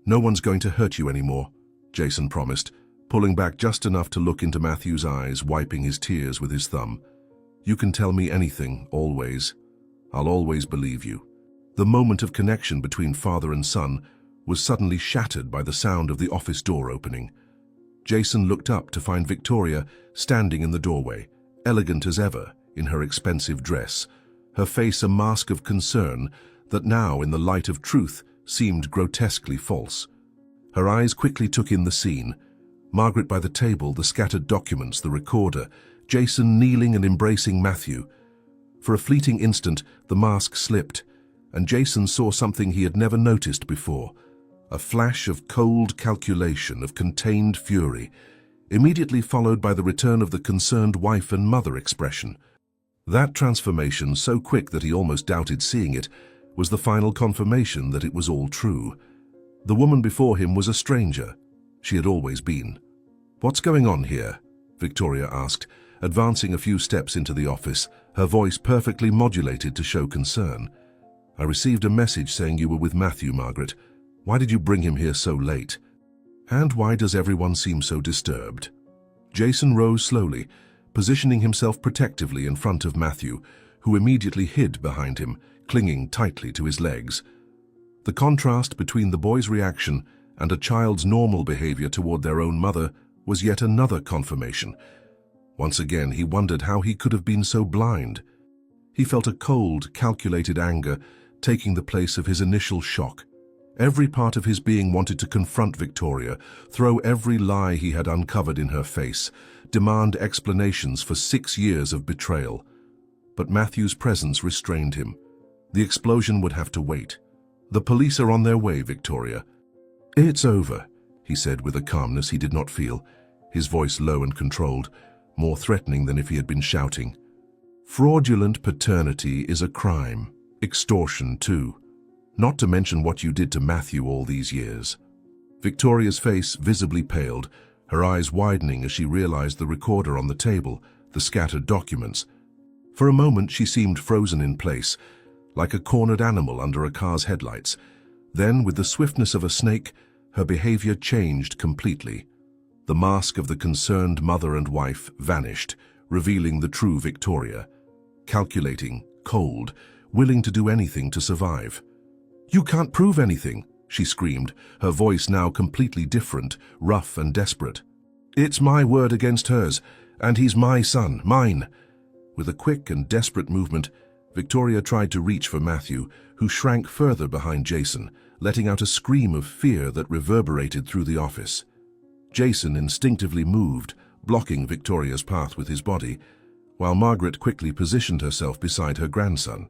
No one's going to hurt you anymore," Jason promised, pulling back just enough to look into Matthew's eyes, wiping his tears with his thumb. "You can tell me anything, always. I'll always believe you." The moment of connection between father and son was suddenly shattered by the sound of the office door opening. Jason looked up to find Victoria standing in the doorway, elegant as ever in her expensive dress, her face a mask of concern that now, in the light of truth, seemed grotesquely false. Her eyes quickly took in the scene. Margaret by the table, the scattered documents, the recorder, Jason kneeling and embracing Matthew. For a fleeting instant, the mask slipped, and Jason saw something he had never noticed before. A flash of cold calculation, of contained fury, immediately followed by the return of the concerned wife and mother expression. That transformation, so quick that he almost doubted seeing it, was the final confirmation that it was all true. The woman before him was a stranger. She had always been. "What's going on here?" Victoria asked, advancing a few steps into the office, her voice perfectly modulated to show concern. "I received a message saying you were with Matthew, Margaret. Why did you bring him here so late? And why does everyone seem so disturbed?" Jason rose slowly, positioning himself protectively in front of Matthew, who immediately hid behind him, clinging tightly to his legs. The contrast between the boy's reaction and a child's normal behavior toward their own mother was yet another confirmation. Once again, he wondered how he could have been so blind. He felt a cold, calculated anger taking the place of his initial shock. Every part of his being wanted to confront Victoria, throw every lie he had uncovered in her face, demand explanations for 6 years of betrayal. But Matthew's presence restrained him. The explosion would have to wait. "The police are on their way, Victoria." "It's over," he said with a calmness he did not feel, his voice low and controlled, more threatening than if he had been shouting. "Fraudulent paternity is a crime. Extortion, too. Not to mention what you did to Matthew all these years." Victoria's face visibly paled, her eyes widening as she realized the recorder on the table, the scattered documents. For a moment she seemed frozen in place, like a cornered animal under a car's headlights. Then, with the swiftness of a snake, her behavior changed completely. The mask of the concerned mother and wife vanished, revealing the true Victoria. Calculating, cold, willing to do anything to survive. "You can't prove anything," she screamed, her voice now completely different, rough and desperate. "It's my word against hers, and he's my son, mine." With a quick and desperate movement, Victoria tried to reach for Matthew, who shrank further behind Jason, letting out a scream of fear that reverberated through the office. Jason instinctively moved, blocking Victoria's path with his body, while Margaret quickly positioned herself beside her grandson.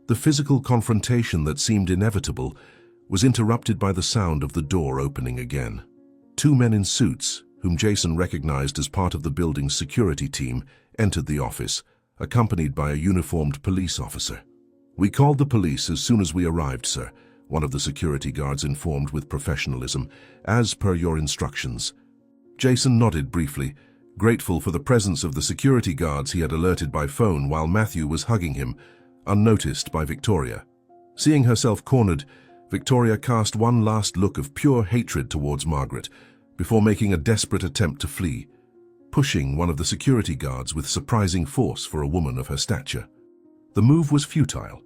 The physical confrontation that seemed inevitable was interrupted by the sound of the door opening again. Two men in suits, whom Jason recognized as part of the building's security team, entered the office, accompanied by a uniformed police officer. "We called the police as soon as we arrived, sir," one of the security guards informed with professionalism, "as per your instructions." Jason nodded briefly, grateful for the presence of the security guards he had alerted by phone while Matthew was hugging him, unnoticed by Victoria. Seeing herself cornered, Victoria cast one last look of pure hatred towards Margaret, before making a desperate attempt to flee, pushing one of the security guards with surprising force for a woman of her stature. The move was futile.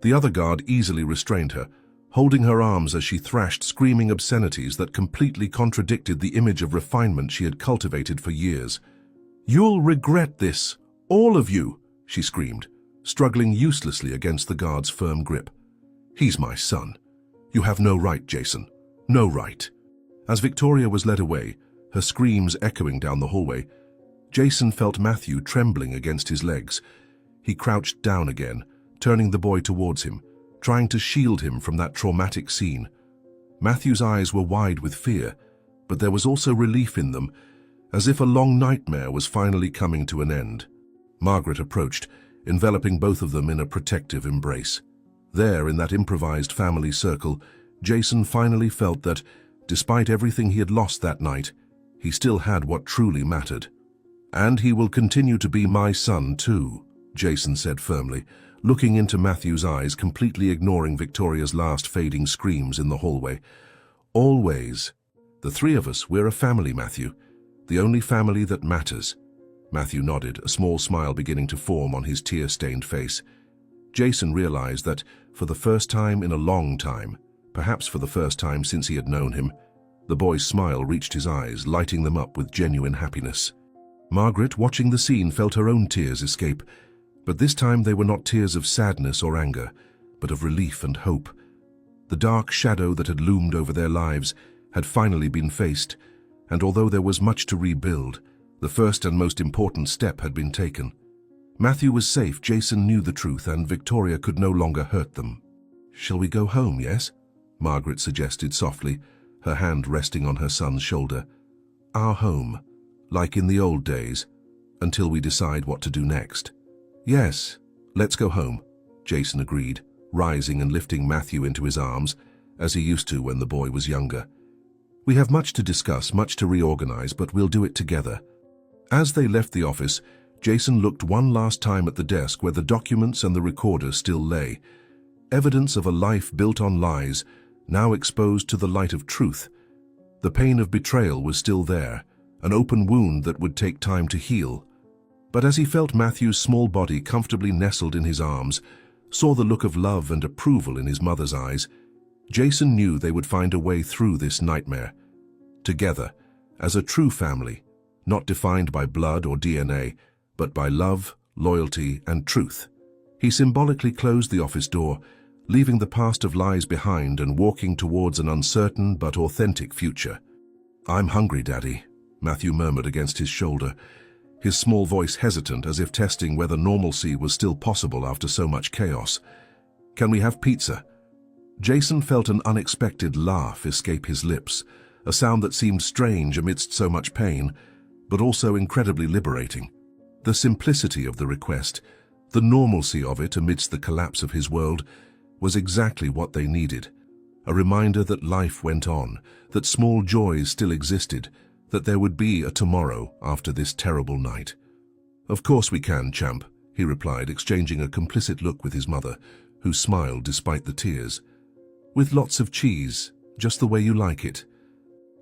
The other guard easily restrained her, holding her arms as she thrashed screaming obscenities that completely contradicted the image of refinement she had cultivated for years. "You'll regret this, all of you," she screamed, struggling uselessly against the guard's firm grip. "He's my son. You have no right, Jason. No right." As Victoria was led away, her screams echoing down the hallway, Jason felt Matthew trembling against his legs. He crouched down again, turning the boy towards him, trying to shield him from that traumatic scene. Matthew's eyes were wide with fear, but there was also relief in them, as if a long nightmare was finally coming to an end. Margaret approached, enveloping both of them in a protective embrace. There, in that improvised family circle, Jason finally felt that, despite everything he had lost that night, he still had what truly mattered. "And he will continue to be my son too," Jason said firmly, looking into Matthew's eyes, completely ignoring Victoria's last fading screams in the hallway. "Always. The three of us, we're a family, Matthew. The only family that matters." Matthew nodded, a small smile beginning to form on his tear-stained face. Jason realized that, for the first time in a long time, perhaps for the first time since he had known him, the boy's smile reached his eyes, lighting them up with genuine happiness. Margaret, watching the scene, felt her own tears escape, but this time they were not tears of sadness or anger, but of relief and hope. The dark shadow that had loomed over their lives had finally been faced, and although there was much to rebuild, the first and most important step had been taken. Matthew was safe, Jason knew the truth, and Victoria could no longer hurt them. "Shall we go home, yes?" Margaret suggested softly, her hand resting on her son's shoulder. "Our home, like in the old days, until we decide what to do next." "Yes, let's go home," Jason agreed, rising and lifting Matthew into his arms, as he used to when the boy was younger. "We have much to discuss, much to reorganize, but we'll do it together." As they left the office, Jason looked one last time at the desk where the documents and the recorder still lay. Evidence of a life built on lies, now exposed to the light of truth. The pain of betrayal was still there, an open wound that would take time to heal. But as he felt Matthew's small body comfortably nestled in his arms, saw the look of love and approval in his mother's eyes, Jason knew they would find a way through this nightmare. Together, as a true family, not defined by blood or DNA, but by love, loyalty, and truth. He symbolically closed the office door, leaving the past of lies behind and walking towards an uncertain but authentic future. "I'm hungry, Daddy," Matthew murmured against his shoulder, his small voice hesitant as if testing whether normalcy was still possible after so much chaos. "Can we have pizza?" Jason felt an unexpected laugh escape his lips, a sound that seemed strange amidst so much pain, but also incredibly liberating. The simplicity of the request, the normalcy of it amidst the collapse of his world, was exactly what they needed. A reminder that life went on, that small joys still existed, that there would be a tomorrow after this terrible night. "Of course we can, champ," he replied, exchanging a complicit look with his mother, who smiled despite the tears. with lots of cheese, just the way you like it.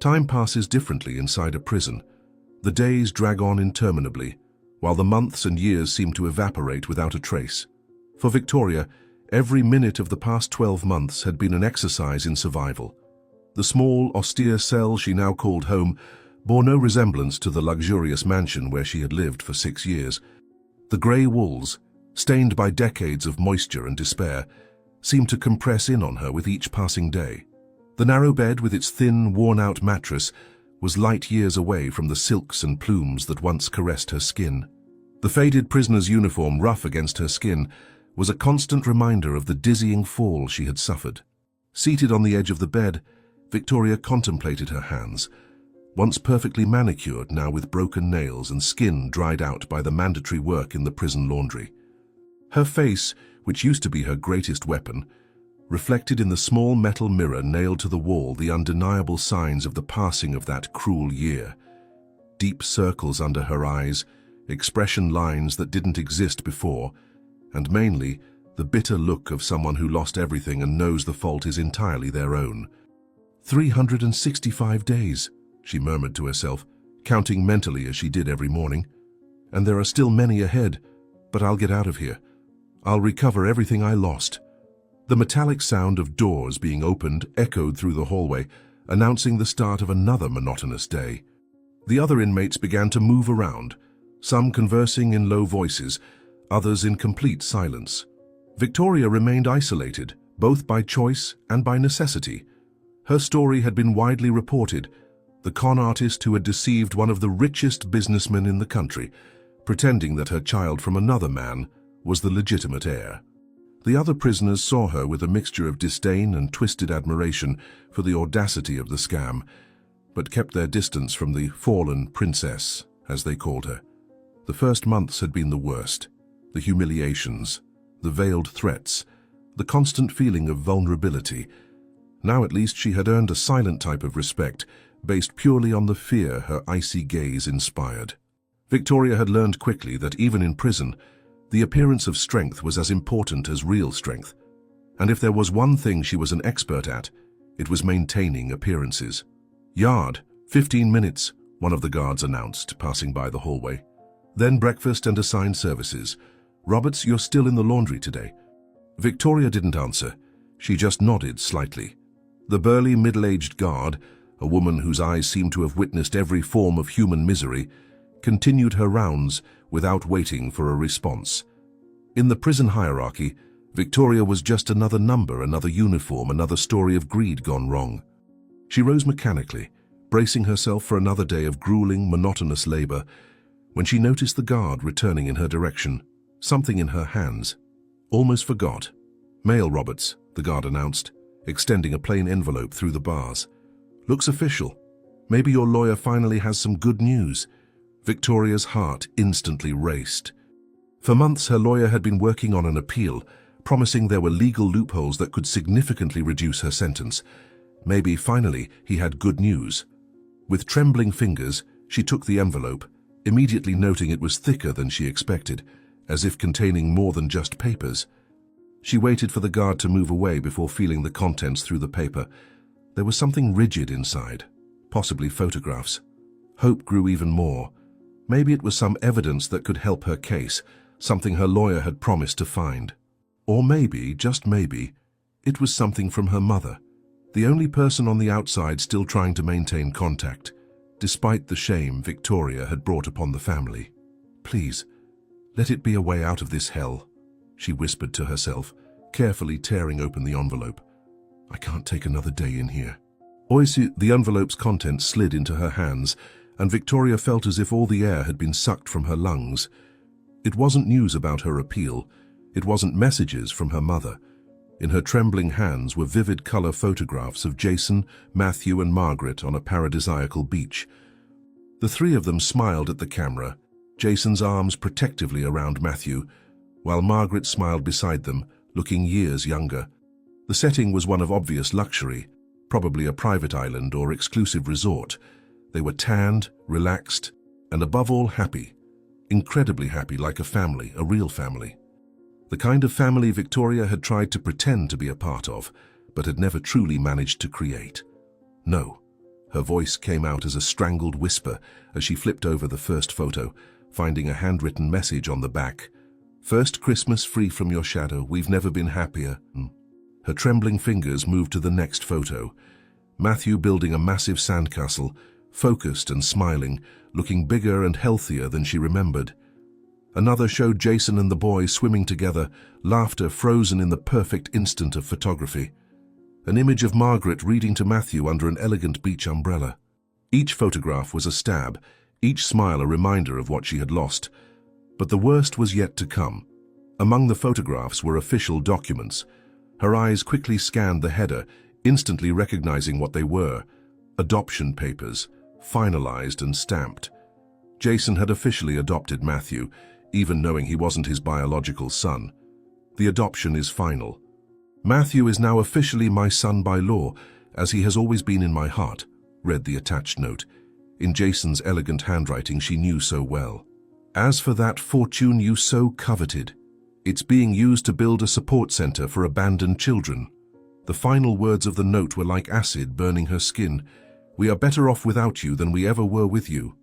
Time passes differently inside a prison. The days drag on interminably, while the months and years seem to evaporate without a trace. For Victoria, every minute of the past 12 months had been an exercise in survival. The small, austere cell she now called home bore no resemblance to the luxurious mansion where she had lived for 6 years. The grey walls, stained by decades of moisture and despair, seemed to compress in on her with each passing day. The narrow bed with its thin, worn-out mattress was light years away from the silks and plumes that once caressed her skin. The faded prisoner's uniform, rough against her skin, was a constant reminder of the dizzying fall she had suffered. Seated on the edge of the bed, Victoria contemplated her hands, once perfectly manicured, now with broken nails and skin dried out by the mandatory work in the prison laundry. Her face, which used to be her greatest weapon, reflected in the small metal mirror nailed to the wall the undeniable signs of the passing of that cruel year. Deep circles under her eyes, expression lines that didn't exist before, and mainly the bitter look of someone who lost everything and knows the fault is entirely their own. 365 days, she murmured to herself, counting mentally as she did every morning. And there are still many ahead, but I'll get out of here. I'll recover everything I lost. The metallic sound of doors being opened echoed through the hallway, announcing the start of another monotonous day. The other inmates began to move around, some conversing in low voices, others in complete silence. Victoria remained isolated, both by choice and by necessity. Her story had been widely reported, the con artist who had deceived one of the richest businessmen in the country, pretending that her child from another man was the legitimate heir. The other prisoners saw her with a mixture of disdain and twisted admiration for the audacity of the scam, but kept their distance from the fallen princess, as they called her. The first months had been the worst. The humiliations, the veiled threats, the constant feeling of vulnerability. Now at least she had earned a silent type of respect, based purely on the fear her icy gaze inspired. Victoria had learned quickly that even in prison, the appearance of strength was as important as real strength. And if there was one thing she was an expert at, it was maintaining appearances. "Yard, 15 minutes, one of the guards announced, passing by the hallway. "Then breakfast and assigned services. Roberts, you're still in the laundry today." Victoria didn't answer. She just nodded slightly. The burly, middle-aged guard, a woman whose eyes seemed to have witnessed every form of human misery, continued her rounds without waiting for a response. In the prison hierarchy, Victoria was just another number, another uniform, another story of greed gone wrong. She rose mechanically, bracing herself for another day of grueling, monotonous labor, when she noticed the guard returning in her direction, something in her hands. "Almost forgot. Mail, Roberts," the guard announced, extending a plain envelope through the bars. "Looks official. Maybe your lawyer finally has some good news." Victoria's heart instantly raced. For months, her lawyer had been working on an appeal, promising there were legal loopholes that could significantly reduce her sentence. Maybe, finally, he had good news. With trembling fingers, she took the envelope, immediately noting it was thicker than she expected, as if containing more than just papers. She waited for the guard to move away before feeling the contents through the paper. There was something rigid inside, possibly photographs. Hope grew even more. Maybe it was some evidence that could help her case, something her lawyer had promised to find. Or maybe, just maybe, it was something from her mother, the only person on the outside still trying to maintain contact, despite the shame Victoria had brought upon the family. "Please, let it be a way out of this hell," she whispered to herself, carefully tearing open the envelope. "I can't take another day in here." The envelope's contents slid into her hands, and Victoria felt as if all the air had been sucked from her lungs. It wasn't news about her appeal. It wasn't messages from her mother. In her trembling hands were vivid color photographs of Jason, Matthew, and Margaret on a paradisiacal beach. The three of them smiled at the camera, Jason's arms protectively around Matthew, while Margaret smiled beside them, looking years younger. The setting was one of obvious luxury, probably a private island or exclusive resort. They were tanned, relaxed, and above all happy. Incredibly happy, like a family, a real family. The kind of family Victoria had tried to pretend to be a part of, but had never truly managed to create. No. Her voice came out as a strangled whisper as she flipped over the first photo, finding a handwritten message on the back. "First Christmas free from your shadow, we've never been happier." Her trembling fingers moved to the next photo. Matthew building a massive sandcastle, focused and smiling, looking bigger and healthier than she remembered. Another showed Jason and the boy swimming together, laughter frozen in the perfect instant of photography. An image of Margaret reading to Matthew under an elegant beach umbrella. Each photograph was a stab, each smile a reminder of what she had lost. But the worst was yet to come. Among the photographs were official documents. Her eyes quickly scanned the header, instantly recognizing what they were. Adoption papers, finalized and stamped. Jason had officially adopted Matthew, even knowing he wasn't his biological son. The adoption is final. "Matthew is now officially my son by law, as he has always been in my heart," read the attached note, in Jason's elegant handwriting she knew so well. "As for that fortune you so coveted, it's being used to build a support center for abandoned children." The final words of the note were like acid burning her skin. "We are better off without you than we ever were with you.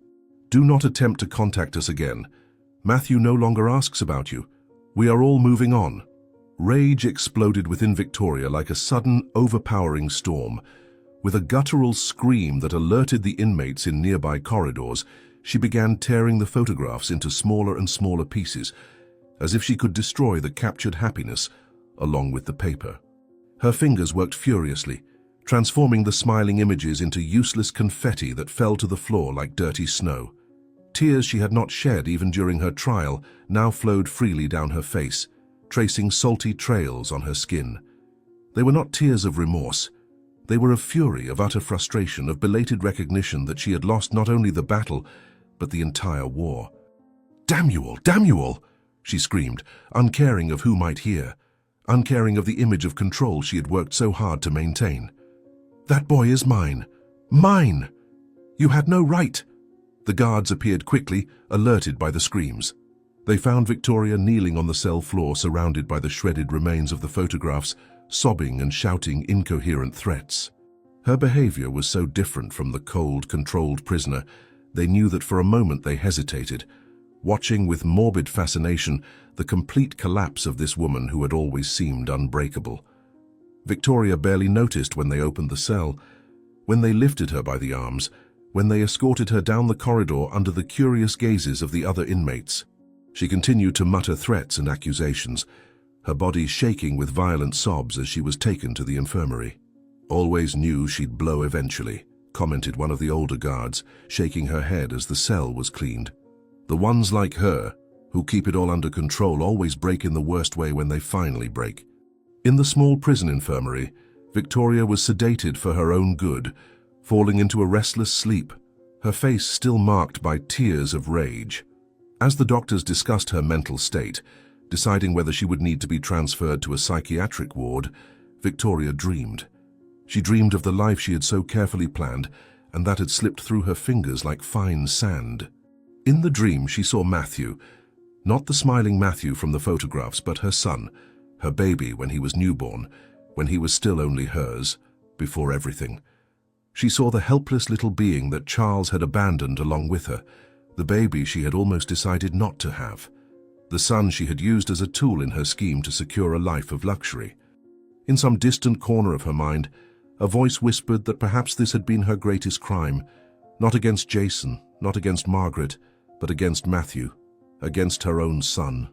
Do not attempt to contact us again. Matthew no longer asks about you. We are all moving on." Rage exploded within Victoria like a sudden, overpowering storm. With a guttural scream that alerted the inmates in nearby corridors, she began tearing the photographs into smaller and smaller pieces, as if she could destroy the captured happiness along with the paper. Her fingers worked furiously, transforming the smiling images into useless confetti that fell to the floor like dirty snow. Tears she had not shed even during her trial now flowed freely down her face, tracing salty trails on her skin. They were not tears of remorse. They were of fury, of utter frustration, of belated recognition that she had lost not only the battle, but the entire war. "Damn you all! Damn you all!" she screamed, uncaring of who might hear, uncaring of the image of control she had worked so hard to maintain. "That boy is mine! Mine! You had no right!" The guards appeared quickly, alerted by the screams. They found Victoria kneeling on the cell floor, surrounded by the shredded remains of the photographs, sobbing and shouting incoherent threats. Her behavior was so different from the cold, controlled prisoner, they knew that for a moment they hesitated, watching with morbid fascination the complete collapse of this woman who had always seemed unbreakable. Victoria barely noticed when they opened the cell, when they lifted her by the arms, when they escorted her down the corridor under the curious gazes of the other inmates. She continued to mutter threats and accusations, her body shaking with violent sobs as she was taken to the infirmary. "Always knew she'd blow eventually," commented one of the older guards, shaking her head as the cell was cleaned. "The ones like her, who keep it all under control, always break in the worst way when they finally break." In the small prison infirmary, Victoria was sedated for her own good, falling into a restless sleep, her face still marked by tears of rage. As the doctors discussed her mental state, deciding whether she would need to be transferred to a psychiatric ward, Victoria dreamed. She dreamed of the life she had so carefully planned, and that had slipped through her fingers like fine sand. In the dream, she saw Matthew, not the smiling Matthew from the photographs, but her son, her baby when he was newborn, when he was still only hers, before everything. She saw the helpless little being that Charles had abandoned along with her, the baby she had almost decided not to have, the son she had used as a tool in her scheme to secure a life of luxury. In some distant corner of her mind, a voice whispered that perhaps this had been her greatest crime, not against Jason, not against Margaret, but against Matthew, against her own son.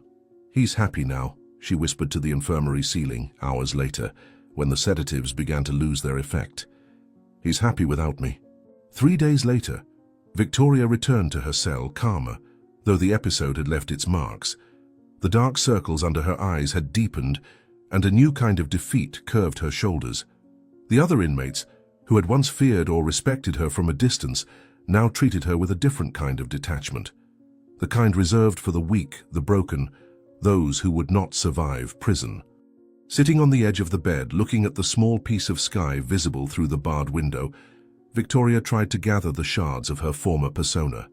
"He's happy now," she whispered to the infirmary ceiling hours later, when the sedatives began to lose their effect. "He's happy without me." 3 days later, Victoria returned to her cell calmer, though the episode had left its marks. The dark circles under her eyes had deepened, and a new kind of defeat curved her shoulders. The other inmates, who had once feared or respected her from a distance, now treated her with a different kind of detachment, the kind reserved for the weak, the broken, those who would not survive prison. Sitting on the edge of the bed, looking at the small piece of sky visible through the barred window, Victoria tried to gather the shards of her former persona,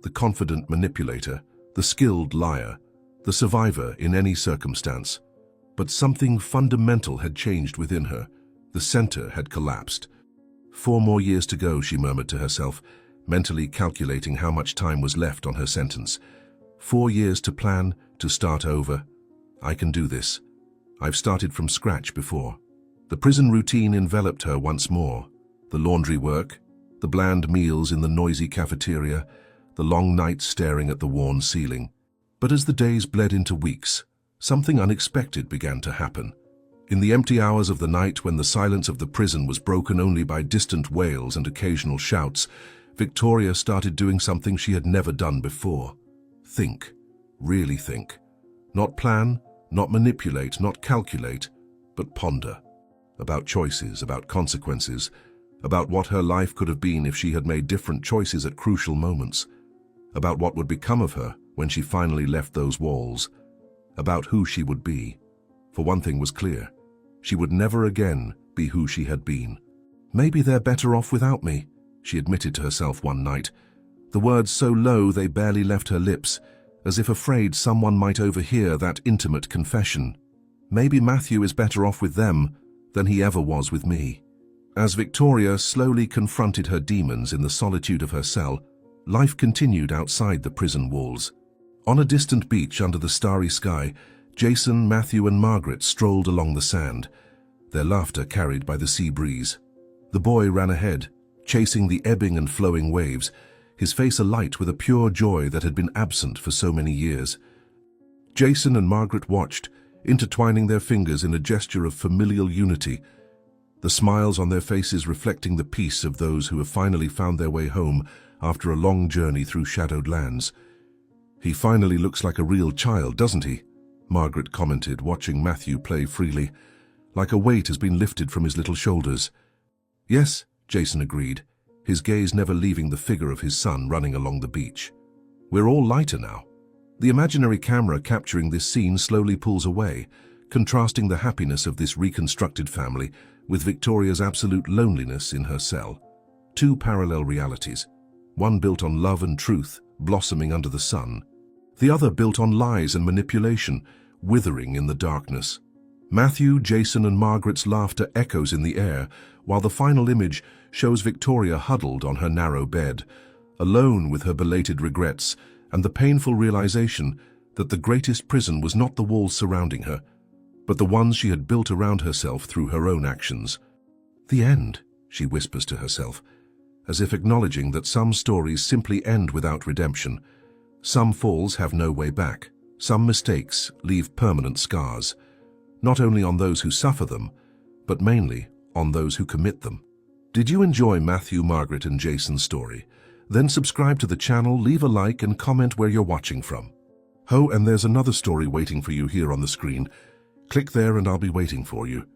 the confident manipulator, the skilled liar, the survivor in any circumstance. But something fundamental had changed within her. The center had collapsed. 4 more years to go, she murmured to herself, mentally calculating how much time was left on her sentence. 4 years to plan, to start over. I can do this. I've started from scratch before. The prison routine enveloped her once more. The laundry work, the bland meals in the noisy cafeteria, the long nights staring at the worn ceiling. But as the days bled into weeks, something unexpected began to happen. In the empty hours of the night, when the silence of the prison was broken only by distant wails and occasional shouts, Victoria started doing something she had never done before. Think. Really think. Not plan, not manipulate, not calculate, but ponder. About choices, about consequences, about what her life could have been if she had made different choices at crucial moments, about what would become of her when she finally left those walls, about who she would be. For one thing was clear, she would never again be who she had been. Maybe they're better off without me, she admitted to herself one night, the words so low they barely left her lips, as if afraid someone might overhear that intimate confession. Maybe Matthew is better off with them than he ever was with me. As Victoria slowly confronted her demons in the solitude of her cell, life continued outside the prison walls. On a distant beach under the starry sky, Jason, Matthew and Margaret strolled along the sand, their laughter carried by the sea breeze. The boy ran ahead, chasing the ebbing and flowing waves, his face alight with a pure joy that had been absent for so many years. Jason and Margaret watched, intertwining their fingers in a gesture of familial unity, the smiles on their faces reflecting the peace of those who have finally found their way home after a long journey through shadowed lands. "He finally looks like a real child, doesn't he?" Margaret commented, watching Matthew play freely, like a weight has been lifted from his little shoulders. "Yes," Jason agreed, his gaze never leaving the figure of his son running along the beach. "We're all lighter now." The imaginary camera capturing this scene slowly pulls away, contrasting the happiness of this reconstructed family with Victoria's absolute loneliness in her cell. 2 parallel realities, one built on love and truth, blossoming under the sun, the other built on lies and manipulation, withering in the darkness. Matthew, Jason and Margaret's laughter echoes in the air, while the final image shows Victoria huddled on her narrow bed, alone with her belated regrets and the painful realization that the greatest prison was not the walls surrounding her, but the ones she had built around herself through her own actions. "The end," she whispers to herself, as if acknowledging that some stories simply end without redemption. Some falls have no way back. Some mistakes leave permanent scars, not only on those who suffer them, but mainly on those who commit them. Did you enjoy Matthew, Margaret and Jason's story? Then subscribe to the channel, leave a like and comment where you're watching from. Oh, and there's another story waiting for you here on the screen. Click there and I'll be waiting for you.